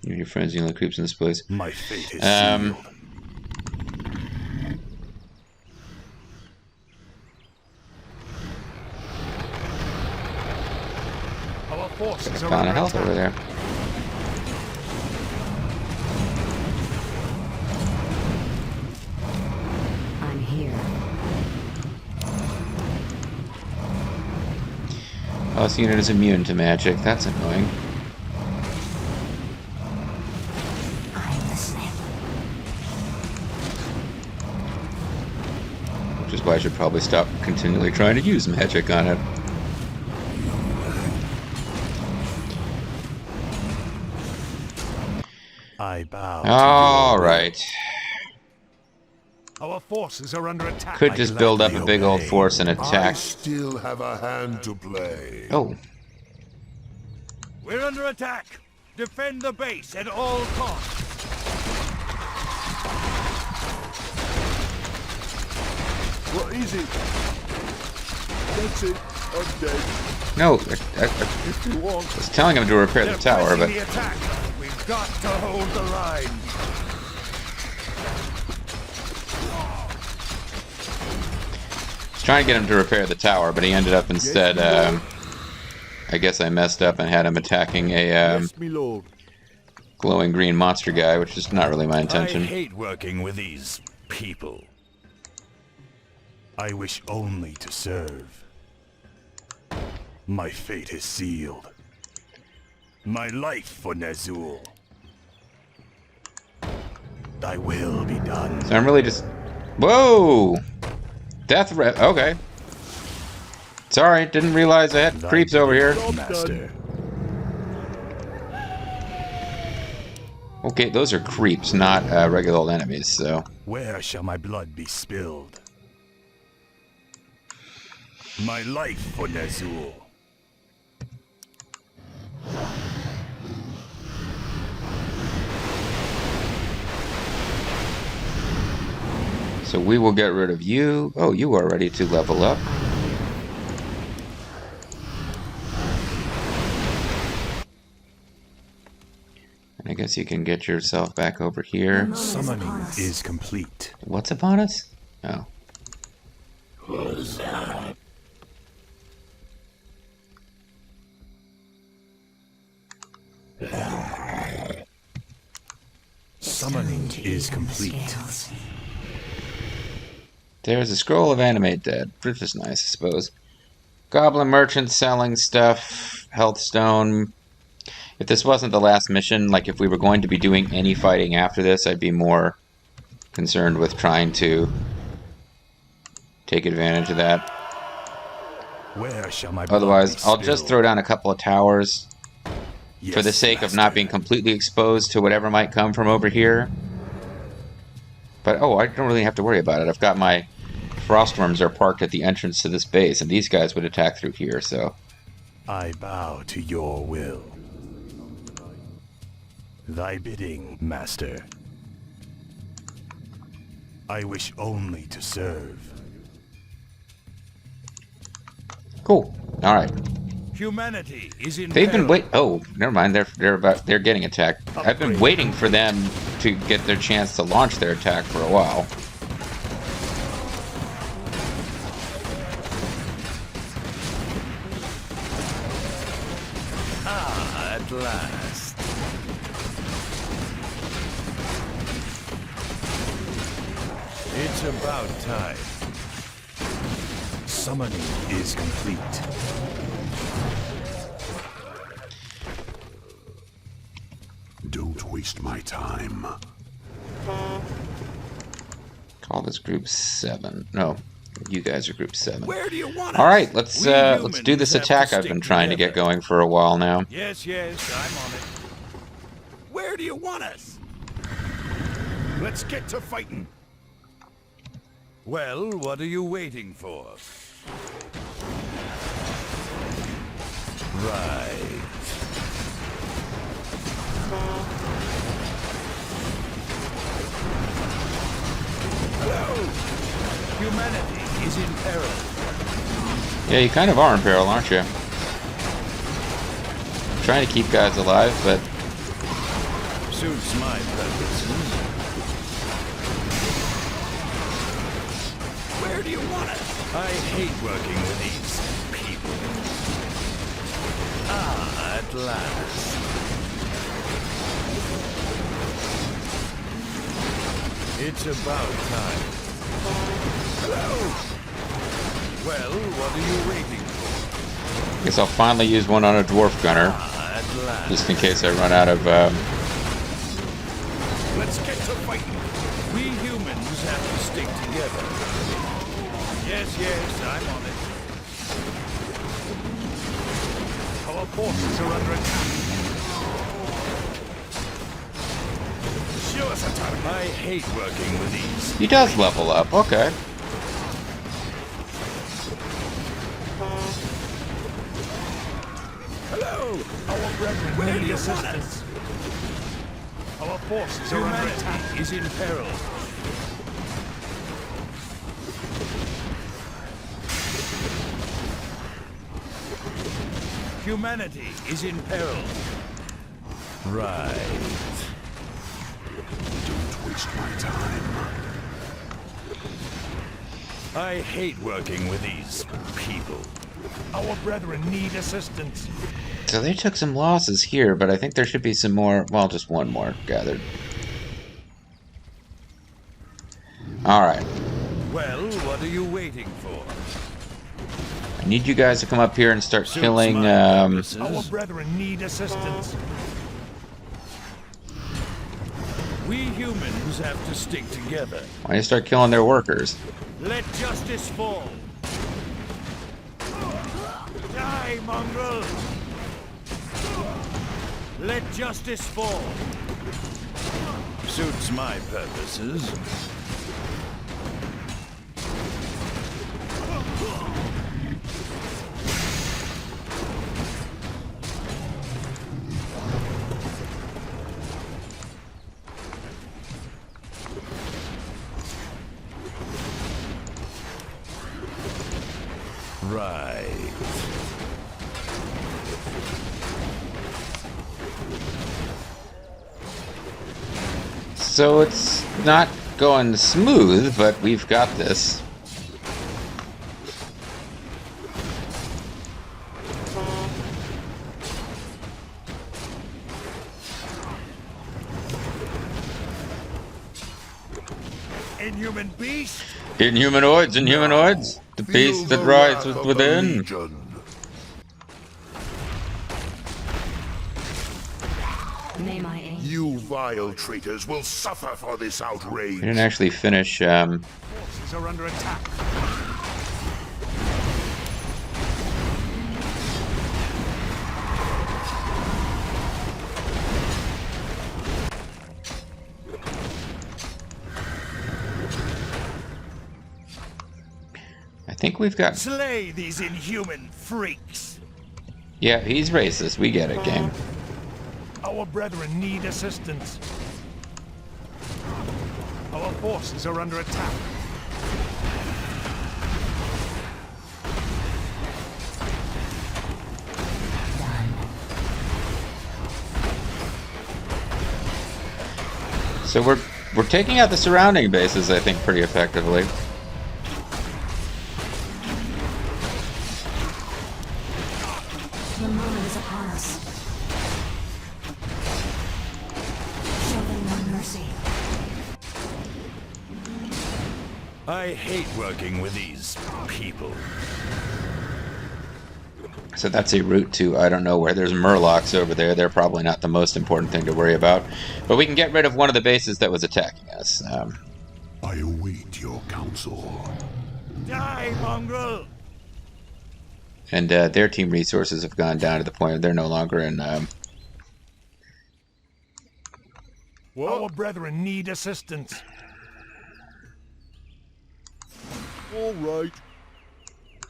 your friends, the only creeps in this place. My fate is Um, sealed. Our forces are Found a under health over there. I'm here. Oh, this unit is immune to magic. That's annoying. I'm listening. Which is why I should probably stop continually trying to use magic on it. I bow. Alright. Our forces are under attack. Could just build up a big old force and I attack. still have a hand to play. Oh, We're under attack. Defend the base at all costs. What is it? That's it. I'm dead. no. If you want. I was telling him to repair the They're tower, pressing but... the attack. We've got to hold the line. I was trying to get him to repair the tower, but he ended up instead, I guess I messed up and had him attacking a Yes, me lord. glowing green monster guy, which is not really my I intention. hate working with these people. I wish only to serve. My fate is sealed. My life for Ner'zhul. Thy will be done. So I'm really just... Whoa! Death threat. Okay. Sorry, didn't realize I had creeps over here. Master. Okay, those are creeps, not regular old enemies, so... Where shall my blood be spilled? My life for Ner'zhul. So we will get rid of you. Oh, you are ready to level up. And I guess you can get yourself back over here. Summoning is complete. What's upon us? Oh. Summoning is complete. There's a scroll of animate dead, which is nice, I suppose. Goblin merchant selling stuff, health stone. If this wasn't the last mission, like if we were going to be doing any fighting after this, I'd be more concerned with trying to take advantage of that. Where shall my blood Otherwise, be I'll just spilled? throw down a couple of towers Yes, for the sake of not master. being completely exposed to whatever might come from over here. But, oh, I don't really have to worry about it. I've got my frostworms are parked at the entrance to this base, and these guys would attack through here, so... I bow to your will. Thy bidding, master. I wish only to serve. Cool. Alright. Humanity is in They've been peril. oh, never mind, they're getting attacked. I've been waiting for them to get their chance to launch their attack for a while. Ah, at last. It's about time. Summoning is complete. Don't waste my time. Call this group 7. No, you guys are group 7. Where do you want us? All right, let's We do humans this have to attack I've stick been trying to get together. going for a while now. Yes, I'm on it. Where do you want us? Let's get to fighting. Well, what are you waiting for? Right. Hello! Humanity is in peril. Yeah, you kind of are in peril, aren't you? Trying to keep guys alive, but Suits my purposes. Where do you want us? I hate working with these people. Ah, at last. It's about time. Hello! Well, what are you waiting for? I guess I'll finally use one on a dwarf gunner, Ah, at last. just in case I run out of... Let's get to fighting. We humans have to stick together. Yes, I'm on it. Our forces are under attack. Show us a target. I hate working with these. He does level up, okay. Hello! Our brethren, where do you want us? Our forces are under attack. Is in peril. Humanity is in peril. Right. Don't waste my time. I hate working with these people. Our brethren need assistance. So they took some losses here, but I think there should be some more, well, just one more gathered. Alright. Well, what are you waiting for? I need you guys to come up here and start Suits killing. my purposes. Our brethren need assistance. We humans have to stick together. Why don't you start killing their workers? Let justice fall. Die, mongrel! Let justice fall. Suits my purposes. Right. So it's not going smooth, but we've got this. Inhuman beast! Inhumanoids, the beast Feel that the rides wrath of the within. Legion. May my aim. You vile traitors will suffer for this outrage. We didn't actually finish. Forces are under attack. I think we've got. Slay these inhuman freaks! Yeah, he's racist. We get it, game. Our brethren need assistance. Our forces are under attack. So we're taking out the surrounding bases, I think, pretty effectively. The moment is upon us. Show them no mercy. I hate working with these people. So that's a route to, I don't know where. There's Murlocs over there. They're probably not the most important thing to worry about. But we can get rid of one of the bases that was attacking us. I await your counsel. Die, mongrel! And their team resources have gone down to the point where they're no longer in... Our brethren need assistance. All right.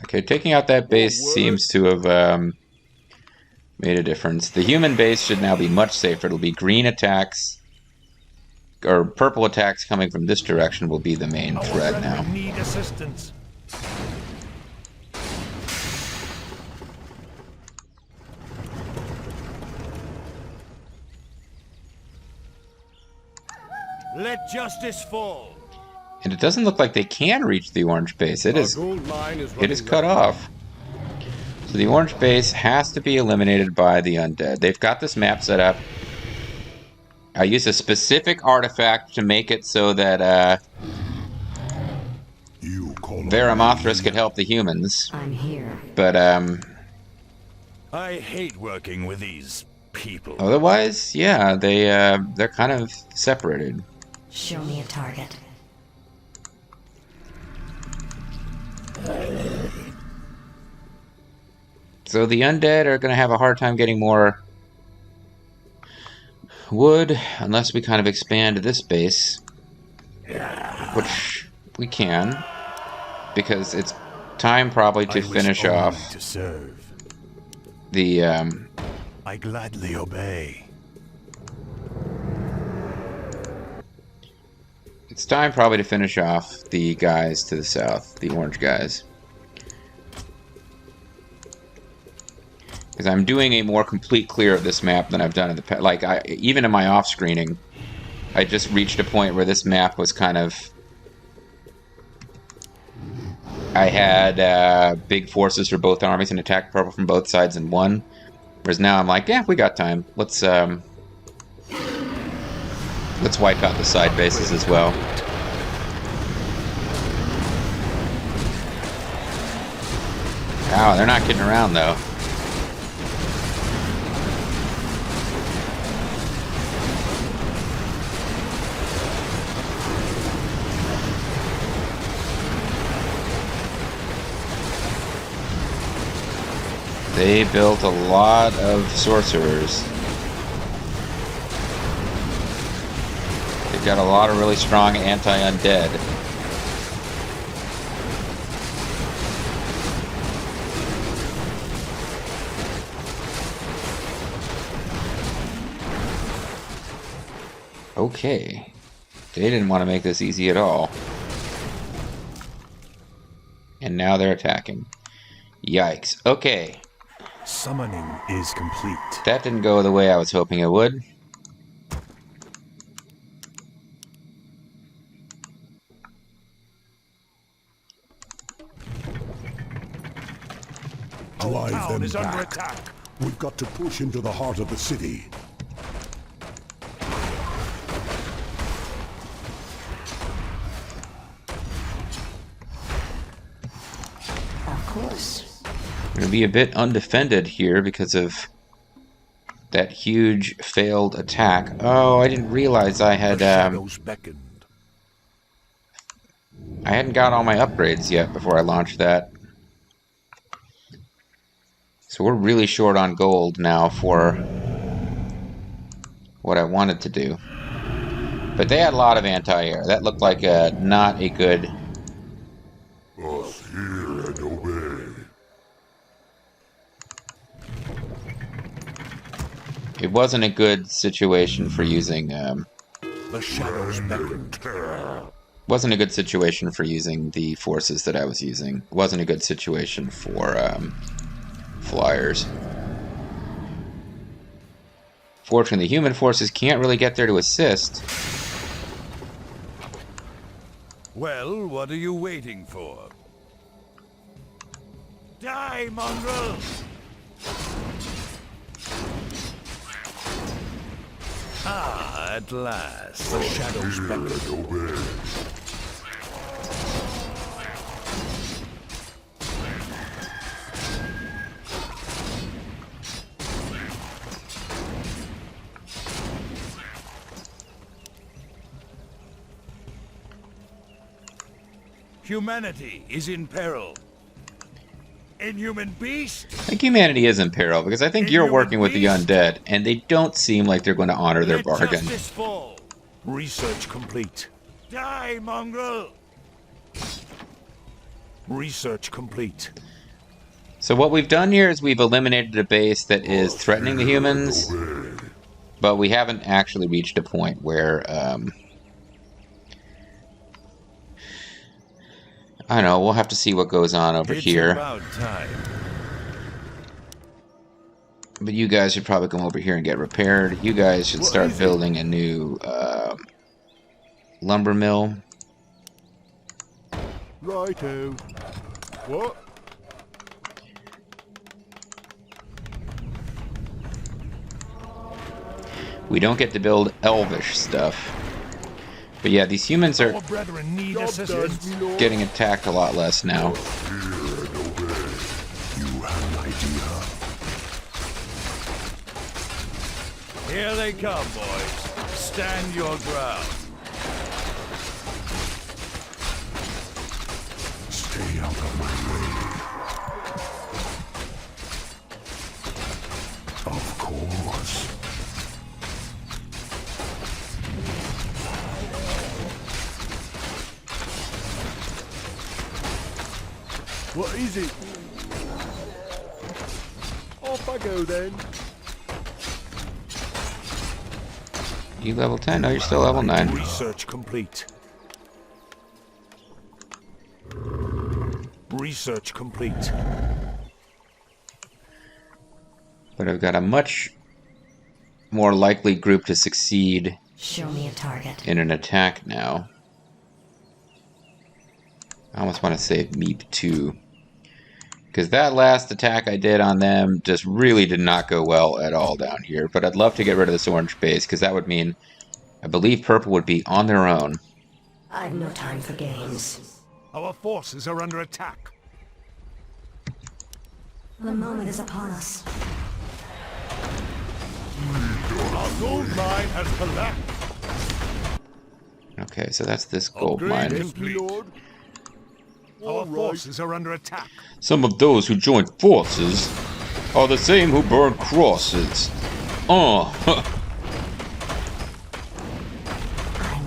Okay, taking out that base seems to have made a difference. The human base should now be much safer. It'll be green attacks, or purple attacks coming from this direction will be the main Our threat now. brethren need assistance. Let justice fall! And it doesn't look like they can reach the orange base. It is cut off. So the orange base has to be eliminated by the undead. They've got this map set up. I used a specific artifact to make it so that You call on Varamothras me. could help the humans. I'm here. But I hate working with these people. otherwise, yeah, they're kind of separated. Show me a target. So the undead are going to have a hard time getting more wood unless we kind of expand this base, which we can, because it's time probably to I wish finish only off to serve. the I gladly obey. it's time probably to finish off the guys to the south, the orange guys. Because I'm doing a more complete clear of this map than I've done in the past. Like, even in my off-screening, I just reached a point where this map was kind of... I had big forces for both armies and attacked purple from both sides and won. Whereas now I'm like, yeah, we got time. Let's wipe out the side bases as well. Wow, they're not getting around though. They built a lot of sorcerers. They've got a lot of really strong anti-undead. Okay. They didn't want to make this easy at all. And now they're attacking. Yikes. Okay. Summoning is complete. That didn't go the way I was hoping it would. Drive them is under back. attack. We've got to push into the heart of the city. Of course. We're going to be a bit undefended here because of that huge failed attack. Oh, I didn't realize I had Shadows beckoned. I hadn't got all my upgrades yet before I launched that. So we're really short on gold now for what I wanted to do. But they had a lot of anti-air. That looked like not a good... Us hear and obey. It wasn't a good situation for using... The shadows beckoned. wasn't a good situation for using the forces that I was using. It wasn't a good situation for flyers. Fortunately, human forces can't really get there to assist. Well, what are you waiting for? Die, mongrel! Ah, at last. The shadows Hear beckoned. and obey. Humanity is in peril. Inhuman beast? I think humanity is in peril, because I think you're working with the undead, and they don't seem like they're going to honor their Let bargain. justice fall. Research complete. Die, mongrel! Research complete. So what we've done here is we've eliminated a base that is threatening the humans, but we haven't actually reached a point where, I don't know, we'll have to see what goes on over It's here. about time. But you guys should probably come over here and get repaired. You guys should start building a new lumber mill. Righto. What? We don't get to build elvish stuff. But yeah, these humans are Our brethren need assistance. getting attacked a lot less now. You have an idea. Here they come, boys. Stand your ground. Stay out of my way. Of course. What is it? Off I go then. You level 10? No, you're still level 9. Research complete. Research complete. But I've got a much more likely group to succeed Show me a target. in an attack now. I almost want to say Meep 2. Because that last attack I did on them just really did not go well at all down here. But I'd love to get rid of this orange base, because that would mean, I believe purple would be on their own. I've no time for games. Our forces are under attack. The moment is upon us. Our gold mine has collapsed. Okay, so that's this gold mine. Complete. Our forces are under attack. Some of those who join forces are the same who burn crosses. I'm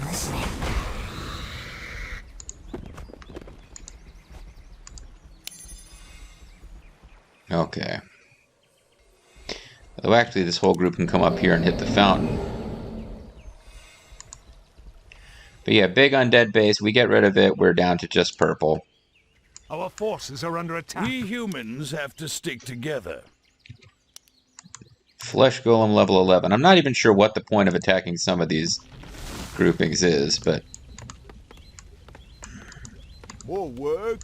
listening. Okay. Though actually, this whole group can come up here and hit the fountain. But yeah, big undead base. We get rid of it. We're down to just purple. Our forces are under attack. We humans have to stick together. Flesh Golem level 11. I'm not even sure what the point of attacking some of these groupings is, but... More work.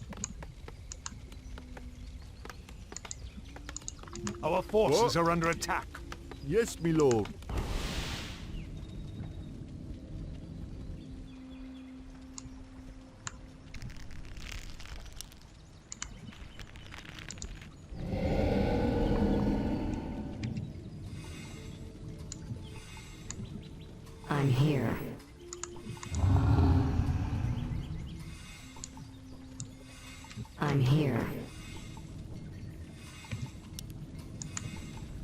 Our forces are under attack. Yes, my lord. I'm here. I'm here.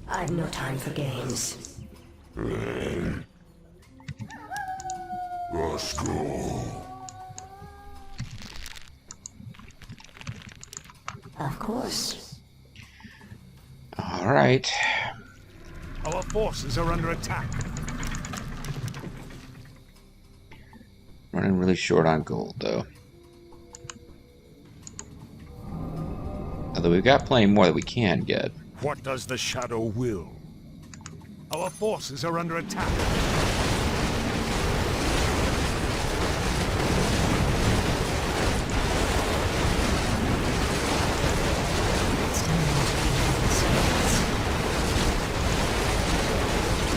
I've no time for games. Let's go. Of course. All right. Our forces are under attack. Running really short on gold, though. Although we've got plenty more that we can get. What does the shadow will? Our forces are under attack.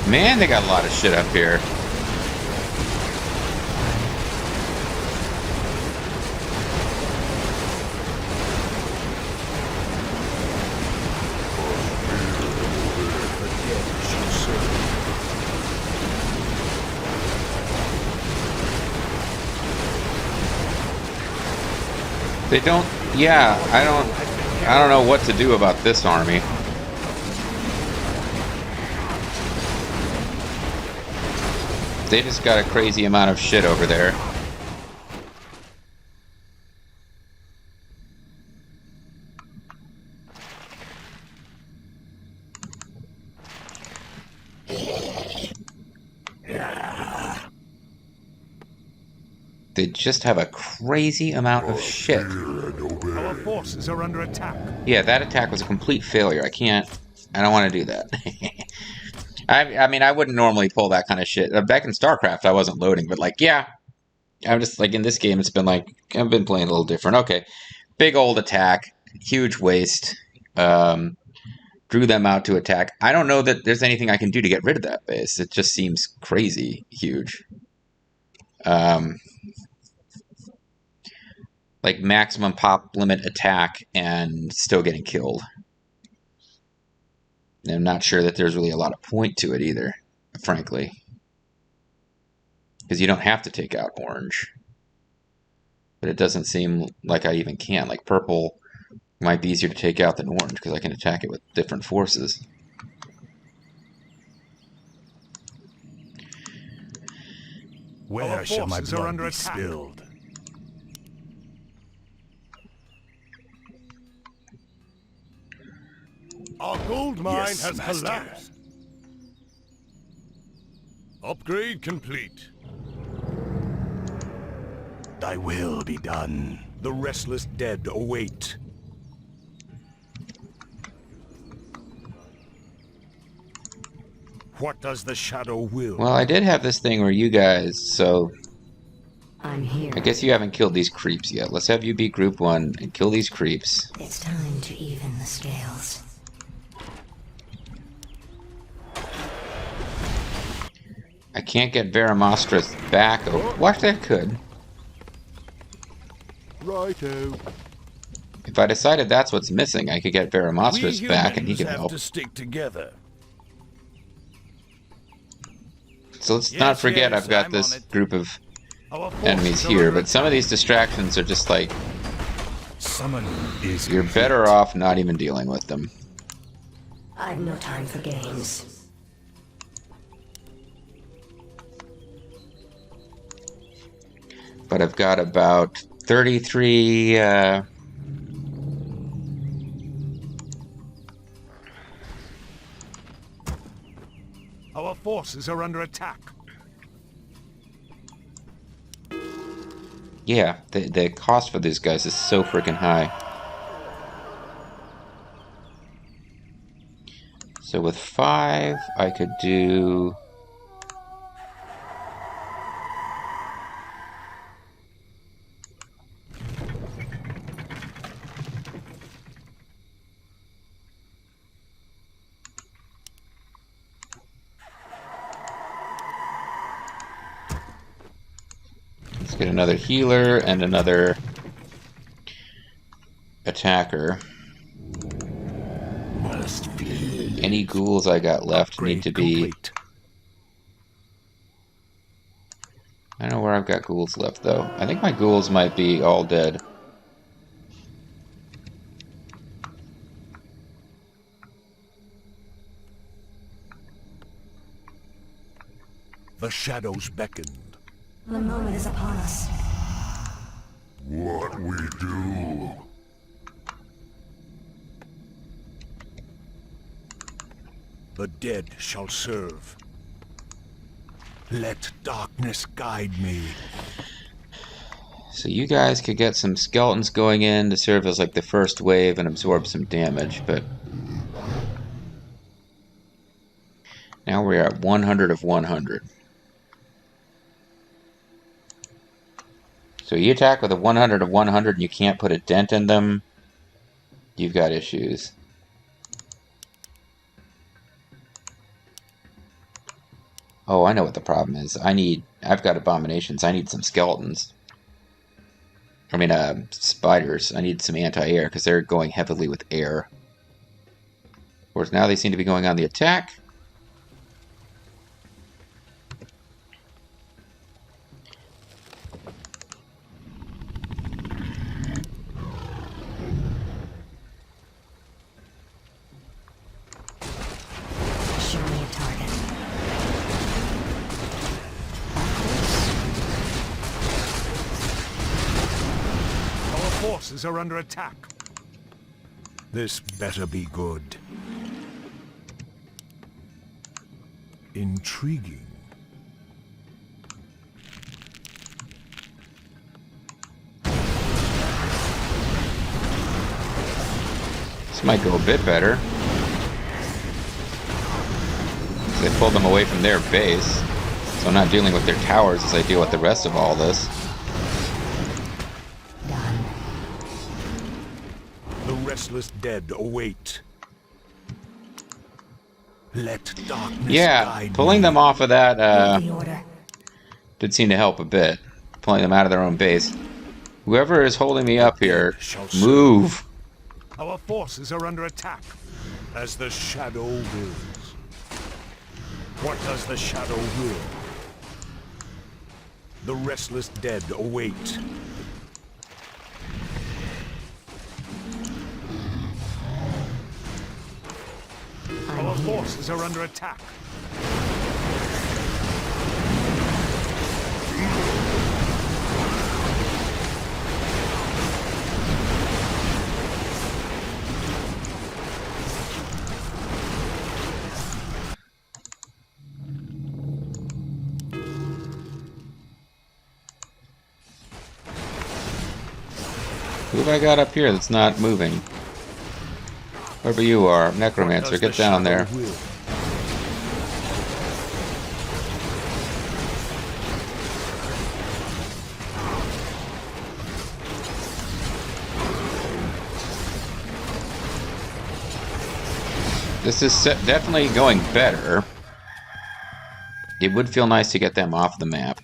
Man, they got a lot of shit up here. They don't, yeah, I don't know what to do about this army. They just got a crazy amount of shit over there. They just have a crazy amount of shit. Our forces are under attack. Yeah, that attack was a complete failure. I don't want to do that. I mean, I wouldn't normally pull that kind of shit. Back in StarCraft, I wasn't loading, but like, yeah. I'm just, like, in this game, it's been like, I've been playing a little different. Okay, big old attack, huge waste. Drew them out to attack. I don't know that there's anything I can do to get rid of that base. It just seems crazy huge. Like, maximum pop limit attack and still getting killed. And I'm not sure that there's really a lot of point to it either, frankly. Because you don't have to take out orange. But it doesn't seem like I even can. Like, purple might be easier to take out than orange, because I can attack it with different forces. Where shall my blood be spilled? Our gold mine has collapsed. Upgrade complete. Thy will be done. The restless dead await. What does the shadow will? Well, I did have this thing where you guys, so... I'm here. I guess you haven't killed these creeps yet. Let's have you be group 1 and kill these creeps. It's time to even the scales. I can't get Veramostra's back. Oh, what I could. Righto. If I decided that's what's missing, I could get Veramonstrous back and he could help. To stick together. So let's not forget I've got this group of enemies here, but some of these distractions are just like, you're better off not even dealing with them. I've no time for games. But I've got about 33... Our forces are under attack. Yeah, the cost for these guys is so freaking high. So with 5, I could do... Let's get another healer and another attacker. Any ghouls I got left need to be... I don't know where I've got ghouls left, though. I think my ghouls might be all dead. The shadows beckoned. The moment is upon us. What we do? The dead shall serve. Let darkness guide me. So you guys could get some skeletons going in to serve as like the first wave and absorb some damage, but... Now we're at 100 of 100. So you attack with a 100 of 100 and you can't put a dent in them, you've got issues. Oh, I know what the problem is. I've got abominations. I need some skeletons. I mean, spiders. I need some anti-air because they're going heavily with air. Whereas now they seem to be going on the attack. Show me a target. Our forces are under attack. This better be good. Intriguing. This might go a bit better. They pulled them away from their base, so I'm not dealing with their towers as I deal with the rest of all this. Done. The restless dead await. Let darkness Yeah, guide pulling me. them off of that The order. did seem to help a bit. Pulling them out of their own base. Whoever is holding me up here, move! Our forces are under attack. As the shadow wills. What does the shadow will? The restless dead await. Our forces are under attack. Who have I got up here that's not moving? Whoever you are, Necromancer, get down there. This is definitely going better. It would feel nice to get them off the map.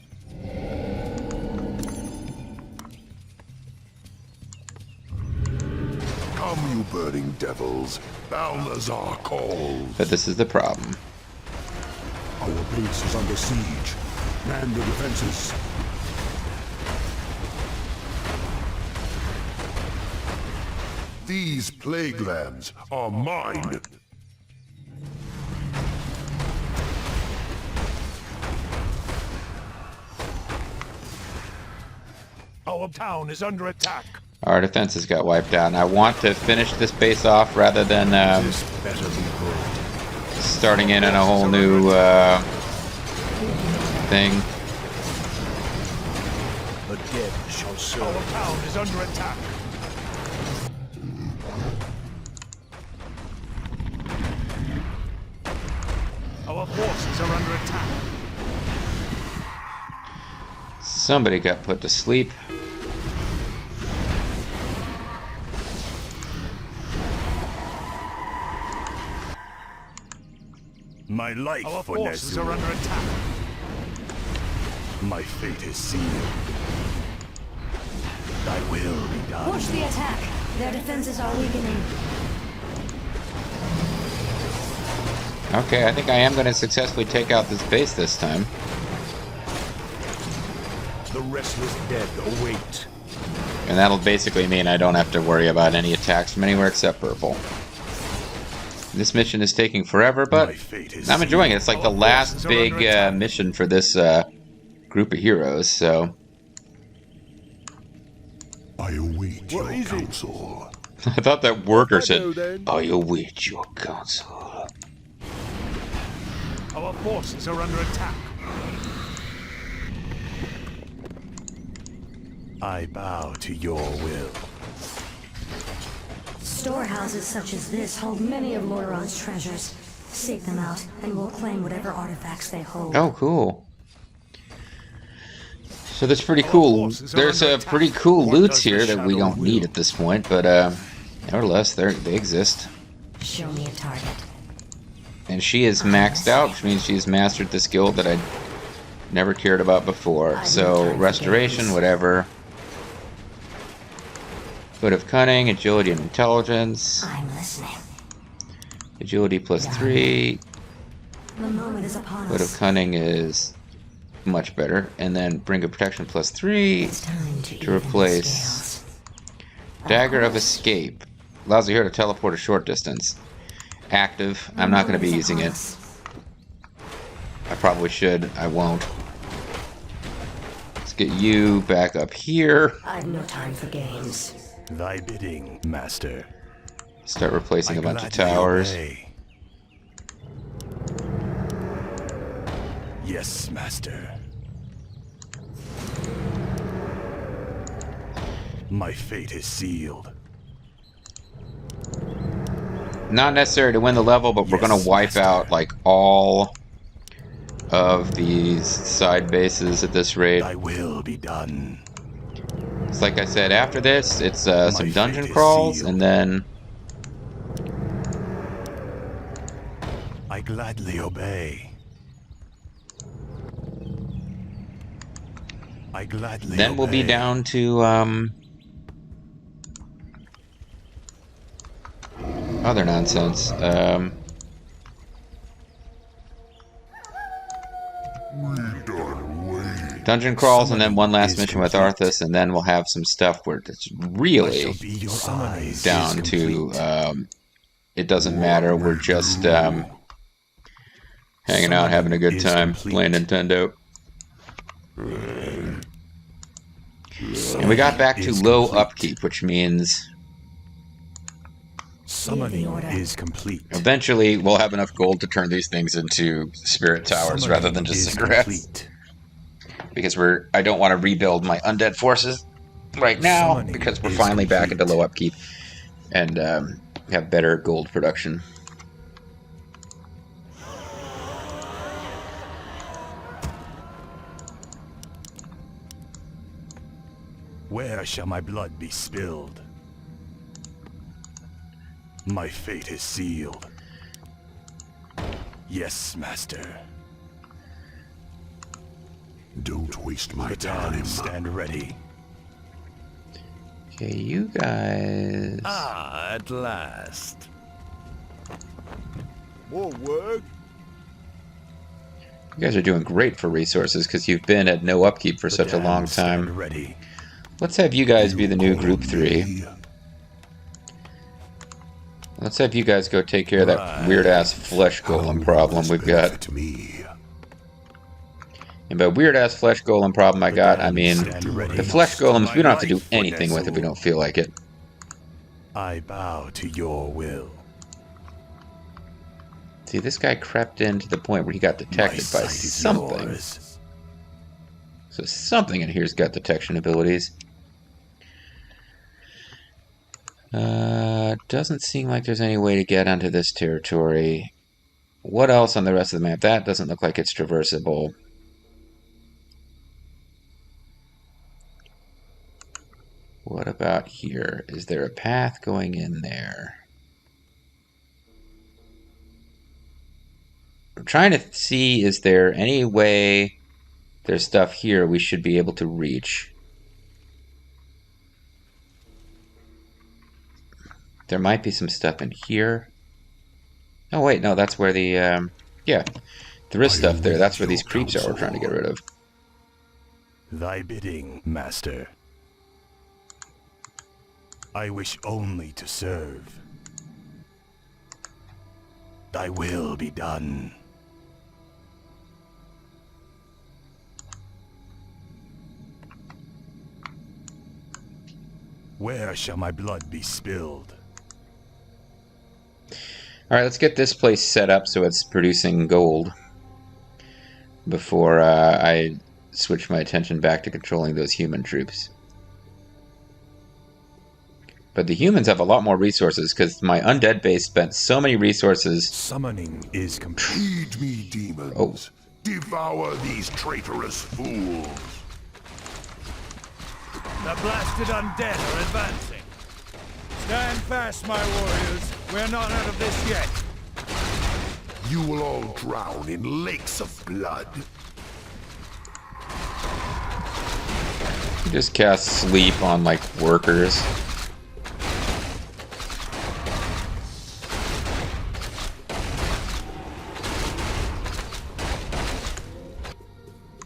you burning devils. Balthazar calls. But this is the problem. Our base is under siege. Man the defenses. These Plaguelands are mine. Our town is under attack. Our defenses got wiped out, and I want to finish this base off rather than This better be good. starting in on a whole new thing. The dead shall serve. Our town is under attack. Our forces are under attack. Somebody got put to sleep. My life Our for forces Nezu. are under attack. My fate is sealed. Thy will be done. Push the attack. Their defenses are weakening. Okay, I think I am going to successfully take out this base this time. The restless dead await. And that'll basically mean I don't have to worry about any attacks from anywhere except purple. This mission is taking forever, but My fate is I'm enjoying it. It's like the Our last forces are big under attack. mission for this group of heroes, so I await your counsel. I thought that worker said, know then. I await your counsel. Our forces are under attack. I bow to your will. Storehouses such as this hold many of Lordaeron's treasures. Seek them out, and we'll claim whatever artifacts they hold. Oh, cool. So that's pretty cool. forces are There's under a attack. pretty cool What loots does the here that we shadow don't need will? at this point, but nevertheless, they exist. Show me a target. And she is maxed out, which means she's mastered the skill that I never cared about before. I've no So, time for restoration, games. whatever. Foot of cunning, agility, and intelligence. I'm listening. Agility plus 3. The moment is upon Foot of us. cunning is much better. And then bring of protection plus 3. It's time to To even the replace scales. Dagger of escape. Allows you here to teleport a short distance. Active. I'm not going to be The moment is using upon it. us. I probably should. I won't. Let's get you back up here. I've no time for games. Thy bidding, master. Start replacing I a bunch of gladly towers. obey. Yes, master. My fate is sealed. Not necessary to win the level, but we're Yes, going to wipe master. out like all of these side bases at this rate. Thy will be done. It's like I said, after this, it's some fate dungeon is crawls, sealed. and then I gladly obey. I gladly then we'll be obey. down to other nonsense. Dungeon crawls, and then one last is mission with complete. Arthas, and then we'll have some stuff where it's I really shall be your eyes down is to complete. it doesn't matter. We're just hanging out, having a good is time, complete. playing Nintendo. And we got back to is low complete. upkeep, which means Summoning order. is complete. eventually we'll have enough gold to turn these things into spirit towers rather than just Summoning is cigarettes. complete. Because I don't want to rebuild my undead forces right now Summoning because we're is finally back into complete. low upkeep and have better gold production. Where shall my blood be spilled? My fate is sealed. Yes, master. Don't waste my Put time. down, stand ready. Okay, you guys... Ah, at last. More work? You guys are doing great for resources because you've been at no upkeep for such a long time. Ready. Let's have you guys be the new Call group on 3. me. Let's have you guys go take care of that weird-ass flesh How golem will problem this we've got. benefit me? And by weird-ass flesh golem problem I got, I mean stand ready. the flesh golems we don't have to do Life for anything with if we Nestle. don't feel like it. I bow to your will. See, this guy crept in to the point where he got detected by My sight is something. yours. So something in here's got detection abilities. Doesn't seem like there's any way to get onto this territory. What else on the rest of the map? That doesn't look like it's traversable. What about here? Is there a path going in there? I'm trying to see, is there any way there's stuff here we should be able to reach? There might be some stuff in here. Oh wait, no, that's where the, yeah. There is stuff there. That's where these creeps are we're trying to get rid of. Thy bidding, master. I wish only to serve. Thy will be done. Where shall my blood be spilled? Alright, let's get this place set up so it's producing gold before I switch my attention back to controlling those human troops. But the humans have a lot more resources because my undead base spent so many resources. Summoning is complete. Heed me, demons. Oh. Devour these traitorous fools. The blasted undead are advancing. Stand fast, my warriors. We're not out of this yet. You will all drown in lakes of blood. Just cast sleep on like workers.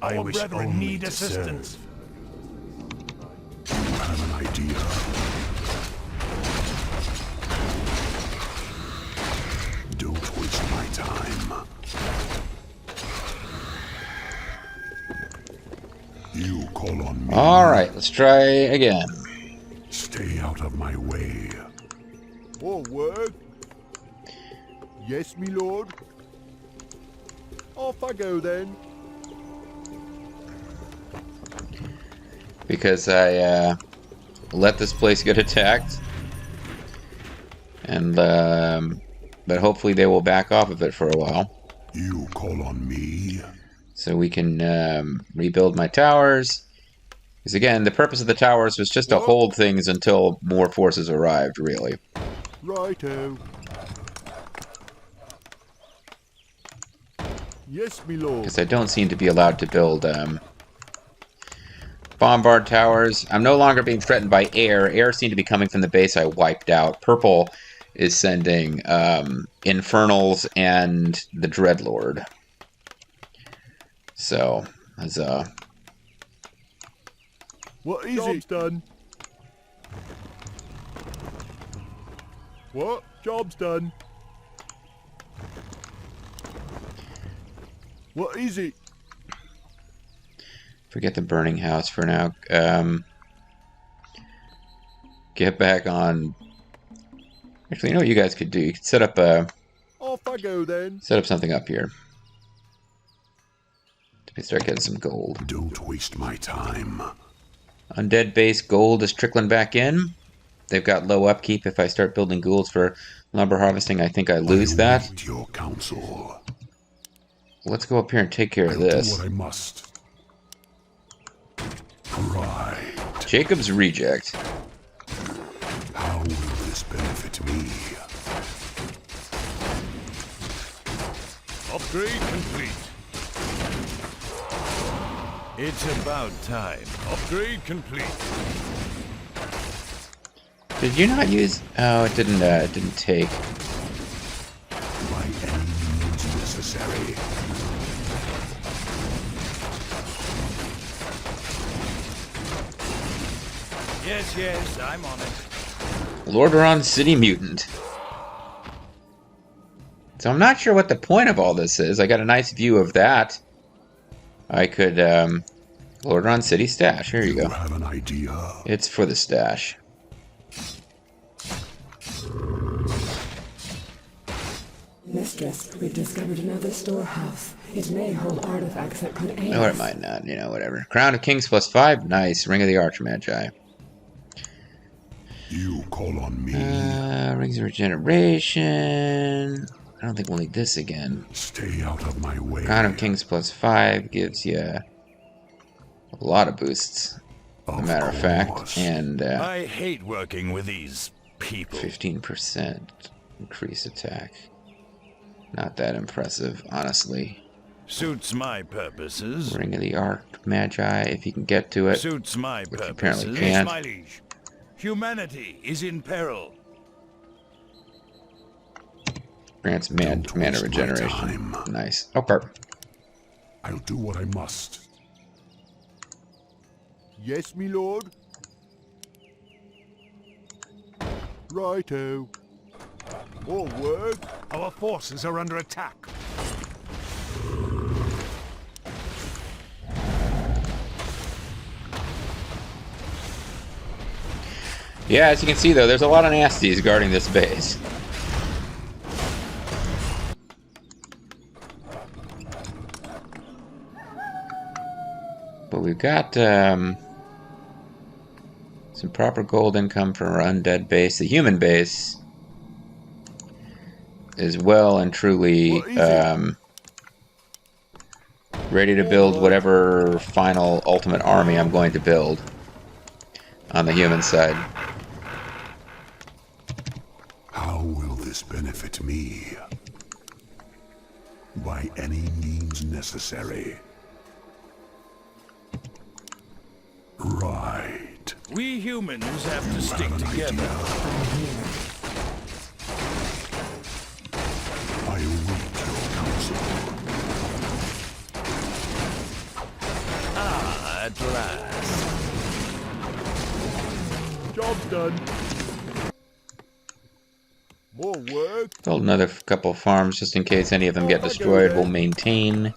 I Our wish brethren only need to assistance. serve. You have an idea. Don't waste my time. You call on me. Alright, let's try again. Stay out of my way. More work? Yes, me lord. Off I go then. Because I let this place get attacked. And but hopefully they will back off of it for a while. You call on me. So we can rebuild my towers. Because again, the purpose of the towers was just to hold things until more forces arrived, really. Righto. Yes, me lord. Because I don't seem to be allowed to build bombard towers. I'm no longer being threatened by air. Air seemed to be coming from the base I wiped out. Purple is sending Infernals and the Dreadlord. So, as What is Job's it? Done. What? Job's done. What is it? forget the burning house for now. Get back on. Actually, you know what you guys could do? You could set up a. Off I go then. Set up something up here. We start getting some gold. Don't waste my time. Undead base gold is trickling back in. They've got low upkeep. If I start building ghouls for lumber harvesting, I think I lose that. await your counsel. Let's go up here and take care of I'll this. do what I must. Right. Jacob's reject. How will this benefit me? Upgrade complete. It's about time. Upgrade complete. Did you not use? Oh, it didn't. It didn't take. By any means necessary. Yes, I'm on it. Lordaeron City Mutant. So I'm not sure what the point of all this is. I got a nice view of that. I could, Lordaeron City Stash. Here you go. Have an idea? It's for the stash. Mistress, we've discovered another storehouse. It may hold artifacts that could aid Or it us. might not, you know, whatever. Crown of Kings +5. Nice. Ring of the Archmagi. You call on me. Rings of Regeneration. I don't think we'll need this again. Stay out of my way. Crown of Kings +5 gives you a lot of boosts, as a matter of fact. And I hate working with these people. 15% increase attack. Not that impressive, honestly. Suits my purposes. Ring of the Archmagi, if you can get to it. Suits my Which purposes. apparently Yes, can't. my liege. Humanity is in peril. Grants Don't mana waste my regeneration. time. Nice. Oh, perfect. I'll do what I must. Yes, me lord. Righto. More work. Our forces are under attack. Yeah, as you can see, though, there's a lot of nasties guarding this base. But we've got some proper gold income from our undead base. The human base is well and truly ready to build whatever final ultimate army I'm going to build on the human side. How will this benefit me? By any means necessary. Right. We humans have to stick together. I await your counsel. Ah, at last. Job done. More work. Build another couple of farms just in case any of them get destroyed. We'll maintain.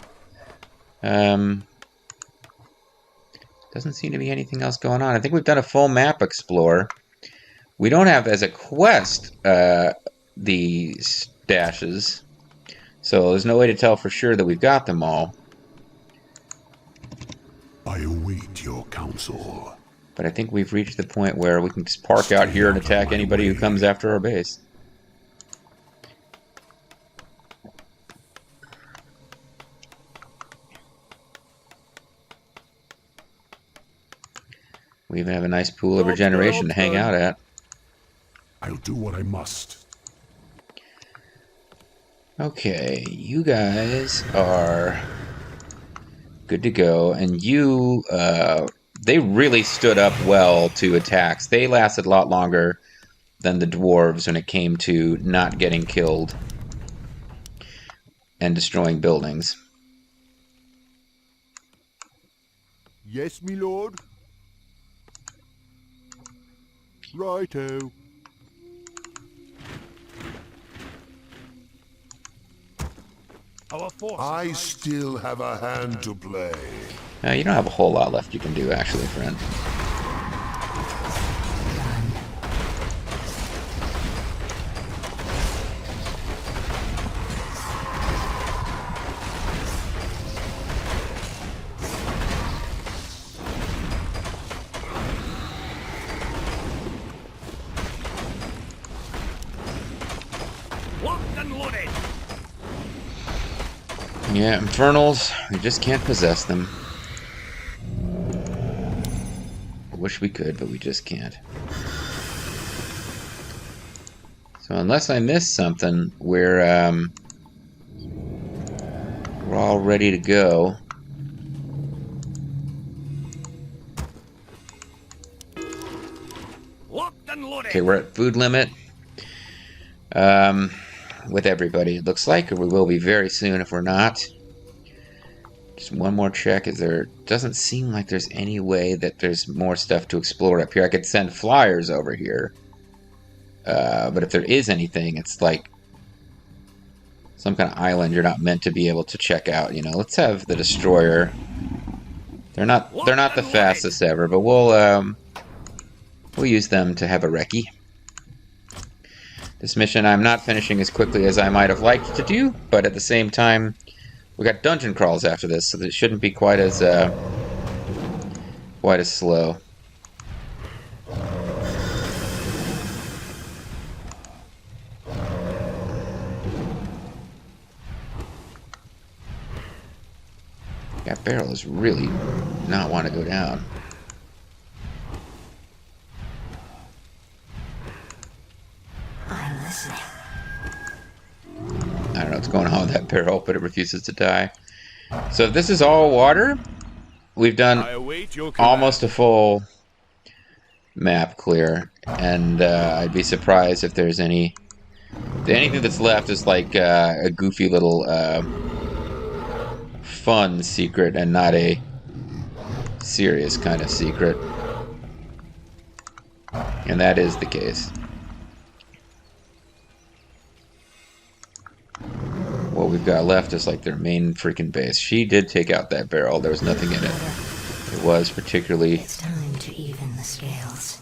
Doesn't seem to be anything else going on. I think we've done a full map explore. We don't have as a quest the stashes, so there's no way to tell for sure that we've got them all. I await your counsel. But I think we've reached the point where we can just park out here and attack anybody who comes after our base. We even have a nice pool of regeneration to hang out at. I'll do what I must. Okay, you guys are good to go, and you, they really stood up well to attacks. They lasted a lot longer than the dwarves when it came to not getting killed and destroying buildings. Yes, me lord. Righto. Our forces. I still have a hand to play. You don't have a whole lot left you can do, actually, friend. Locked and loaded. Yeah, Infernals, we just can't possess them. I wish we could, but we just can't. So unless I missed something, we're all ready to go. Locked and loaded. Okay, we're at food limit. With everybody, it looks like, or we will be very soon if we're not. Just one more check. Doesn't seem like there's any way that there's more stuff to explore up here. I could send flyers over here. But if there is anything, it's like some kind of island you're not meant to be able to check out, you know. Let's have the destroyer. They're not the fastest ever, but we'll use them to have a recce. This mission I'm not finishing as quickly as I might have liked to do, but at the same time, we got dungeon crawls after this, so it shouldn't be quite as slow. That barrel is really not want to go down. I'm listening. I don't know what's going on with that barrel, but it refuses to die. So if this is all water, we've done almost a full map clear, and I'd be surprised if there's anything that's left is like a goofy little fun secret and not a serious kind of secret. And that is the case. What we've got left is like their main freaking base. She did take out that barrel. There was nothing in it. It was particularly... It's time to even the scales.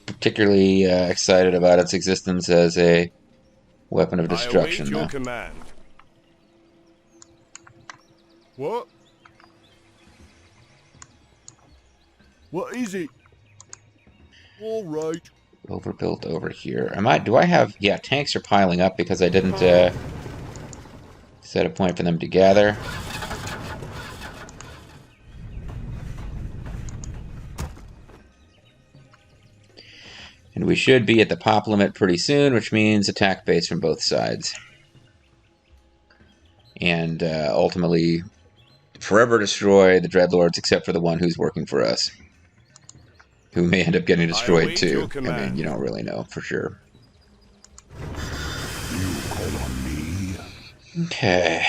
Particularly excited about its existence as a weapon of destruction. I await your command. What? What is it? All right. Overbuilt over here. Do I have... Yeah, tanks are piling up because I didn't set a point for them to gather. And we should be at the pop limit pretty soon, which means attack base from both sides. And ultimately, forever destroy the Dreadlords except for the one who's working for us. Who may end up getting destroyed too. I mean, you don't really know for sure. You call on me? Okay.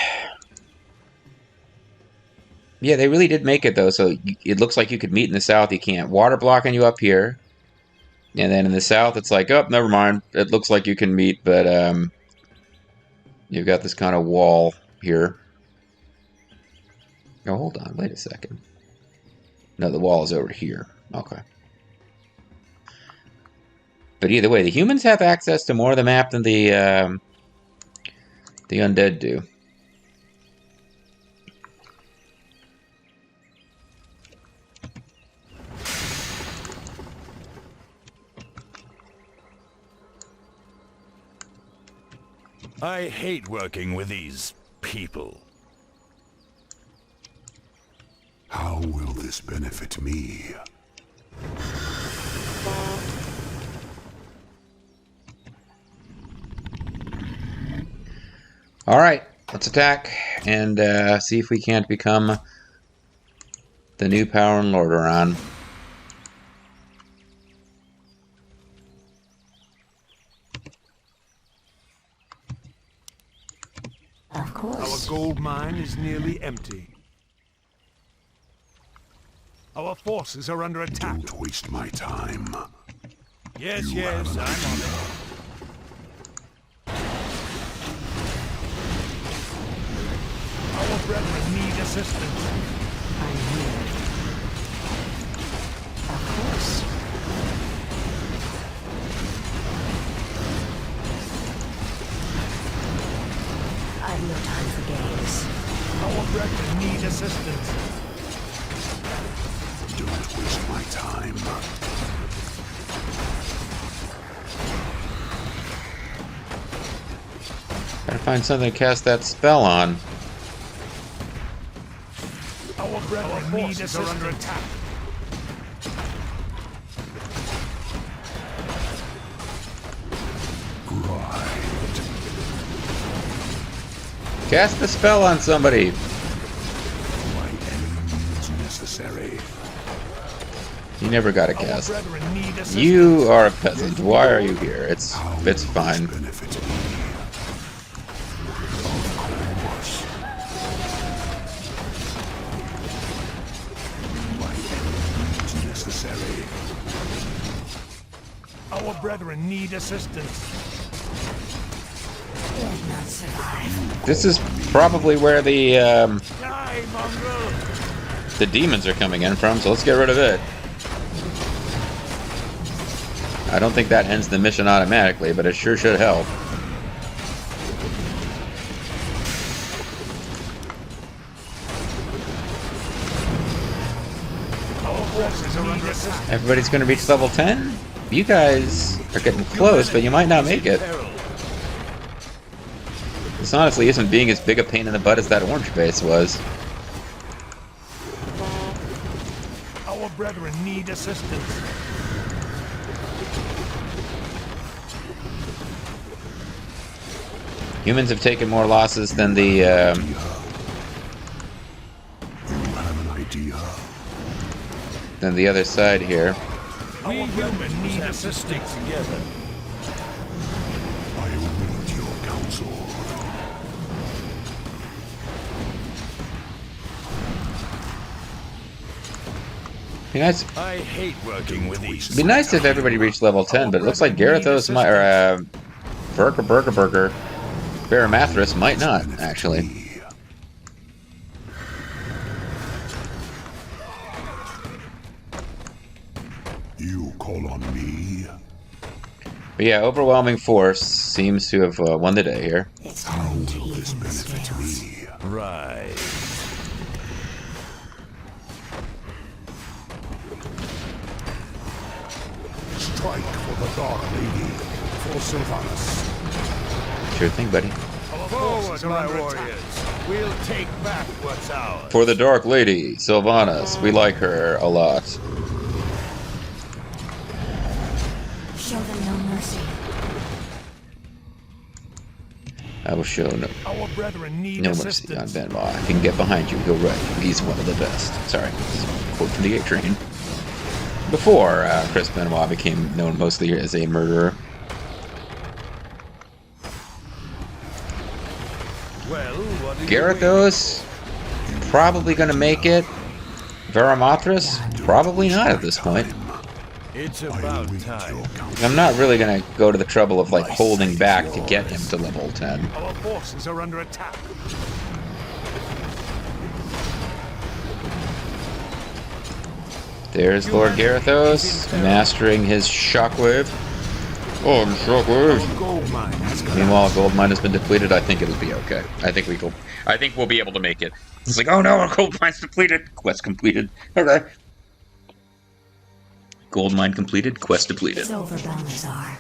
Yeah, they really did make it though, so it looks like you could meet in the south. You can't. Water blocking you up here. And then in the south, it's like, oh, never mind. It looks like you can meet, but you've got this kind of wall here. Oh, hold on. Wait a second. No, the wall is over here. Okay. But either way, the humans have access to more of the map than the undead do. I hate working with these people. How will this benefit me? Alright, let's attack and see if we can't become the new power in Lordaeron. Of course. Our gold mine is nearly empty. Our forces are under attack. Don't waste my time. Yes, You yes, have an I'm on it. Our brethren need assistance. I'm here. Of course. I've no time for games. Our brethren need assistance. Don't waste my time. Gotta find something to cast that spell on. Our brethren need assistance. Are under attack. Right. Cast the spell on somebody. By any means necessary. You never got a guess. You are a peasant. Why are you here? It's fine. Our brethren need assistance. Will not survive. This is probably where Die, mongrel! the demons are coming in from, so let's get rid of it. I don't think that ends the mission automatically, but it sure should help. Everybody's going to reach level 10? You guys are getting close, but you might not make it. This honestly isn't being as big a pain in the butt as that orange base was. Our brethren need assistance. Humans have taken more losses than the, You have an idea? than the other side here. We human need assistance together. I await your counsel. I hate working with these. It'd be nice if everybody reached level 10, but it looks like Garethos might, or Burger, Baramathras might not, actually. You call on me? But yeah, overwhelming force seems to have won the day here. It's How time to will this even the benefit scales. me? Right. Strike for the Dark Lady, for Sylvanis. Sure thing, buddy. Forward, my warriors. We'll take back what's ours. For the Dark Lady, Sylvanis. We like her a lot. Show them no mercy. I will show Our brethren need no mercy on assistance. Benoit. I can get behind you. He'll right. He's one of the best. Sorry. Quote from the A Train. Before Chris Benoit became known mostly as a murderer. Well, what do you Garethos, probably going to make it. Varamathras, probably not at this point. It's I about await time. your counsel. I'm not really going to go to the trouble of like holding back to get him to level 10. Our forces are under attack. There's Lord Garethos, mastering his shockwave. Oh, shockwave. Gold mine has Meanwhile, gold mine has been depleted. I think it'll be okay. I think we'll be able to make it. It's like, oh no, our gold mine's depleted. Quest completed. Okay. Gold mine completed. Quest depleted. It's over, Balthazar.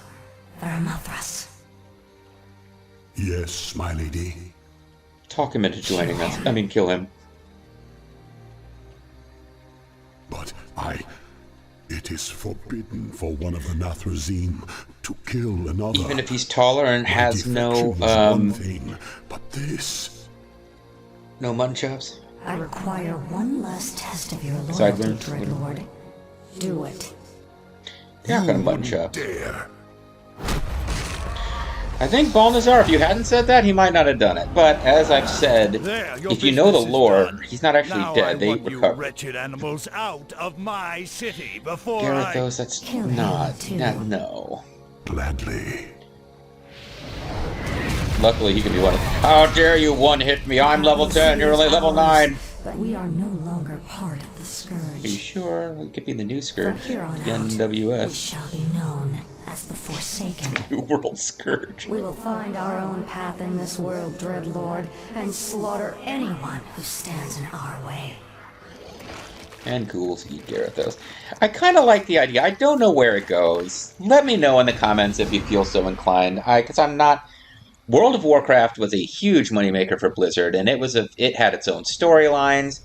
Varamathras. Yes, my lady. Talk him into joining us. I mean, kill him. But it is forbidden for one of the Nathrazim to kill another. Even if he's taller and My has no defection was one thing, but this. no mutton chops. I require one last test of your Side loyalty, wound. Dreadlord. Do it. They're not gonna mutton chop. Dare. I think Balthazar, if you hadn't said that, he might not have done it. But as I've said, There, your if you know the business is lore, done. he's not actually Now dead. I They want you recover. wretched animals out of my city before Garethos, that's Kill him, not. too. No. Gladly. Luckily, he could be one of. How dare you one-hit me? I'm level 10. You're only level 9. But we are no longer part of the Scourge. Are you sure? We could be the new Scourge. From here on The out, we NWS. shall be known as the Forsaken. New World Scourge. We will find our own path in this world, Dreadlord, and slaughter anyone who stands in our way. And ghouls eat Garethos. I kind of like the idea. I don't know where it goes. Let me know in the comments if you feel so inclined. Because I'm not. World of Warcraft was a huge moneymaker for Blizzard, and it had its own storylines.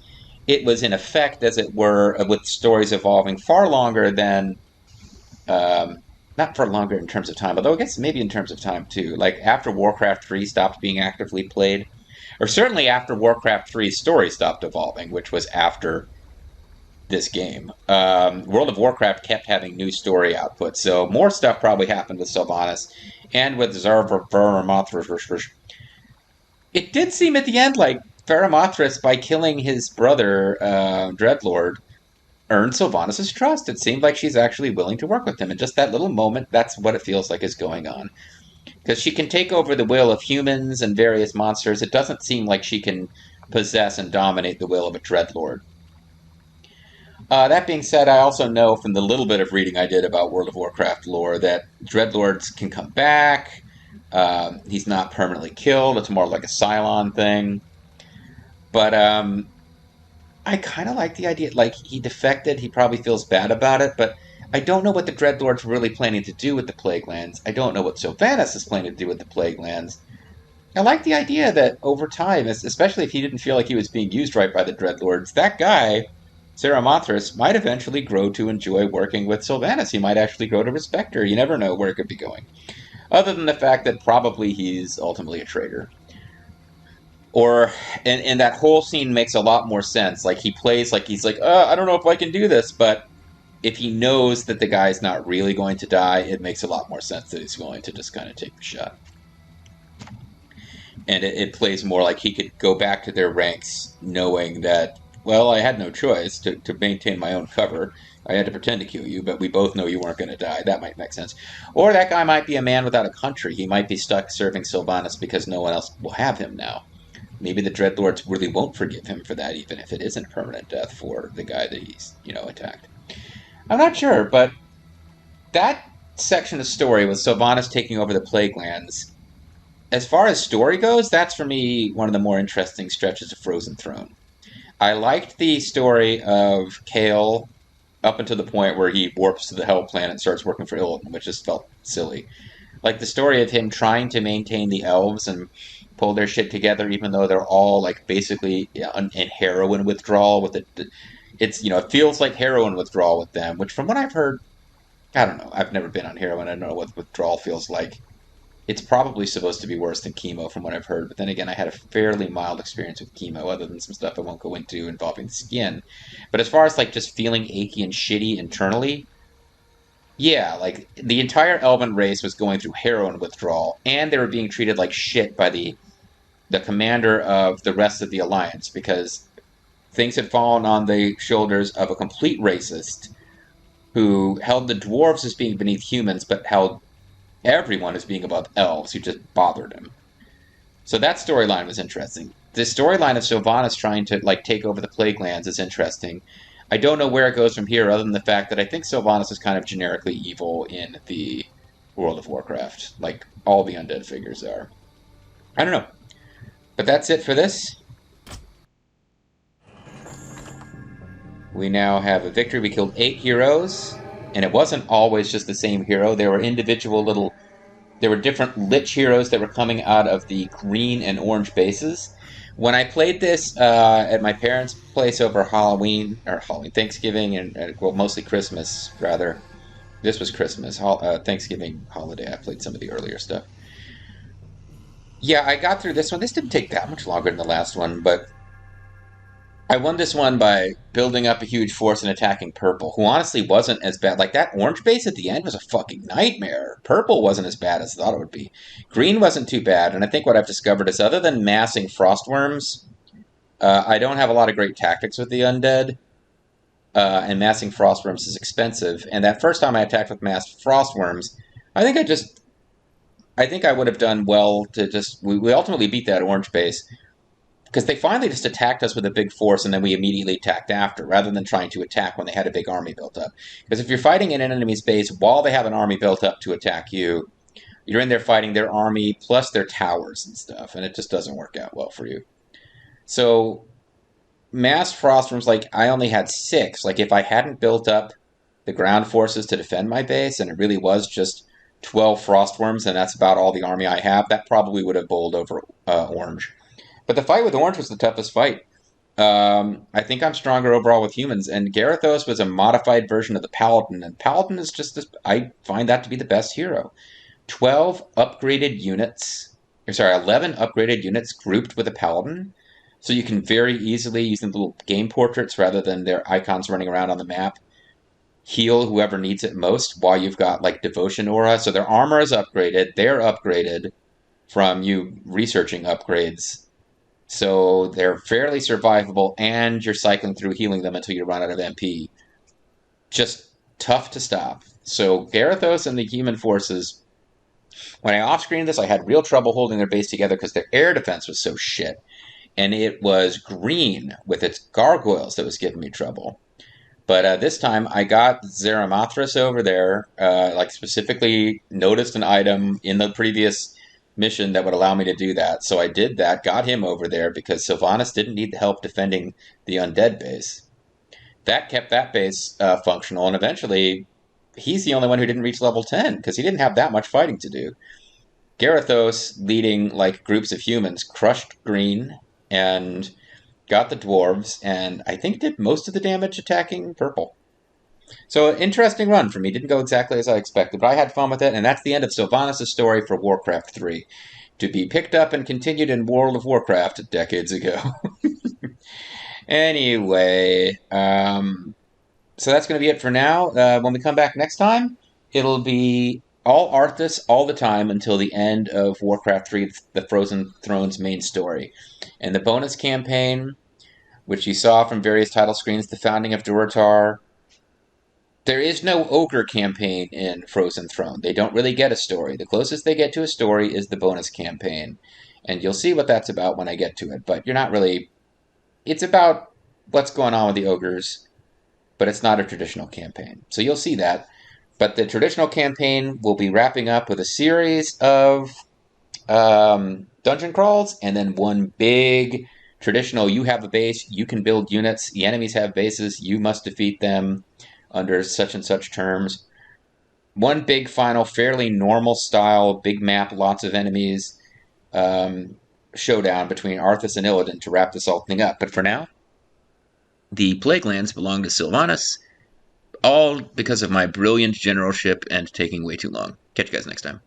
It was in effect, as it were, with stories evolving far longer than. Not for longer in terms of time, although I guess maybe in terms of time too. Like after Warcraft 3 stopped being actively played, or certainly after Warcraft 3's story stopped evolving, which was after this game. World of Warcraft kept having new story output, so more stuff probably happened with Sylvanis and with Zarvaramothras. It did seem at the end like Varamathras, by killing his brother, Dreadlord, earned Sylvanas' trust. It seemed like she's actually willing to work with him. And just that little moment, that's what it feels like is going on. Because she can take over the will of humans and various monsters. It doesn't seem like she can possess and dominate the will of a Dreadlord. That being said, I also know from the little bit of reading I did about World of Warcraft lore that Dreadlords can come back. He's not permanently killed. It's more like a Cylon thing. But I kind of like the idea. Like, he defected. He probably feels bad about it. But I don't know what the Dreadlord's really planning to do with the Plaguelands. I don't know what Sylvanis is planning to do with the Plaguelands. I like the idea that over time, especially if he didn't feel like he was being used right by the Dreadlords, that guy, Saramathras, might eventually grow to enjoy working with Sylvanis. He might actually grow to respect her. You never know where it could be going. Other than the fact that probably he's ultimately a traitor. And that whole scene makes a lot more sense. Like, he plays like he's like, I don't know if I can do this, but if he knows that the guy's not really going to die, it makes a lot more sense that he's going to just kind of take the shot. And it plays more like he could go back to their ranks knowing that, well, I had no choice to maintain my own cover. I had to pretend to kill you, but we both know you weren't going to die. That might make sense. Or that guy might be a man without a country. He might be stuck serving Sylvanas because no one else will have him now. Maybe the Dreadlords really won't forgive him for that, even if it isn't permanent death for the guy that he's, attacked. I'm not sure, but that section of story with Sylvanas taking over the Plaguelands, as far as story goes, that's for me one of the more interesting stretches of Frozen Throne. I liked the story of Kael up until the point where he warps to the Hell Planet and starts working for Illidan, which just felt silly. Like the story of him trying to maintain the elves and pull their shit together, even though they're all like basically in heroin withdrawal with it. It feels like heroin withdrawal with them, which from what I've heard, I don't know. I've never been on heroin. I don't know what withdrawal feels like. It's probably supposed to be worse than chemo from what I've heard, but then again, I had a fairly mild experience with chemo, other than some stuff I won't go into involving the skin. But as far as like just feeling achy and shitty internally, yeah, like the entire elven race was going through heroin withdrawal, and they were being treated like shit by the commander of the rest of the Alliance, because things had fallen on the shoulders of a complete racist who held the dwarves as being beneath humans, but held everyone as being above elves who just bothered him. So that storyline was interesting. The storyline of Sylvanas trying to take over the Plaguelands is interesting. I don't know where it goes from here, other than the fact that I think Sylvanas is kind of generically evil in the World of Warcraft, like all the undead figures are. I don't know. But that's it for this. We now have a victory. We killed 8 heroes, and it wasn't always just the same hero. There were there were different Lich heroes that were coming out of the green and orange bases. When I played this at my parents' place over Thanksgiving, and mostly Christmas, rather. This was Christmas, Thanksgiving holiday. I played some of the earlier stuff. Yeah, I got through this one. This didn't take that much longer than the last one, but I won this one by building up a huge force and attacking Purple, who honestly wasn't as bad. Like, that orange base at the end was a fucking nightmare. Purple wasn't as bad as I thought it would be. Green wasn't too bad, and I think what I've discovered is other than massing frostworms, I don't have a lot of great tactics with the undead, and massing frostworms is expensive. And that first time I attacked with massed frostworms, I think I would have done well to just... We ultimately beat that orange base, because they finally just attacked us with a big force, and then we immediately attacked after, rather than trying to attack when they had a big army built up. Because if you're fighting in an enemy's base while they have an army built up to attack you, you're in there fighting their army plus their towers and stuff, and it just doesn't work out well for you. So, mass frostworms, I only had 6. If I hadn't built up the ground forces to defend my base, and it really was just 12 frostworms, and that's about all the army I have, that probably would have bowled over orange. But the fight with orange was the toughest fight. I think I'm stronger overall with humans, and Garithos was a modified version of the Paladin, and Paladin is just this, I find that to be the best hero. 11 upgraded units grouped with a Paladin. So you can very easily, using little game portraits rather than their icons running around on the map, heal whoever needs it most while you've got like devotion aura. So their armor is upgraded. They're upgraded from you researching upgrades. So they're fairly survivable, and you're cycling through healing them until you run out of MP. Just tough to stop. So Garithos and the human forces, when I off-screened this, I had real trouble holding their base together because their air defense was so shit. And it was green with its gargoyles that was giving me trouble. But this time I got Zeramathras over there, like specifically noticed an item in the previous mission that would allow me to do that. So I did that, got him over there because Sylvanis didn't need the help defending the undead base. That kept that base functional, and eventually he's the only one who didn't reach level 10 because he didn't have that much fighting to do. Garithos, leading like groups of humans, crushed green and got the dwarves, and I think did most of the damage attacking purple. So, interesting run for me. Didn't go exactly as I expected, but I had fun with it, and that's the end of Sylvanis' story for Warcraft 3. To be picked up and continued in World of Warcraft decades ago. Anyway, so that's going to be it for now. When we come back next time, it'll be all Arthas all the time until the end of Warcraft 3, the Frozen Thrones main story. And the bonus campaign, which you saw from various title screens, the Founding of Durotar. There is no ogre campaign in Frozen Throne. They don't really get a story. The closest they get to a story is the bonus campaign. And you'll see what that's about when I get to it. But you're not really... It's about what's going on with the ogres, but it's not a traditional campaign. So you'll see that. But the traditional campaign will be wrapping up with a series of dungeon crawls, and then one big traditional, you have a base, you can build units, the enemies have bases, you must defeat them under such and such terms. One big final, fairly normal style, big map, lots of enemies, showdown between Arthas and Illidan to wrap this whole thing up. But for now, the Plaguelands belong to Sylvanis, all because of my brilliant generalship and taking way too long. Catch you guys next time.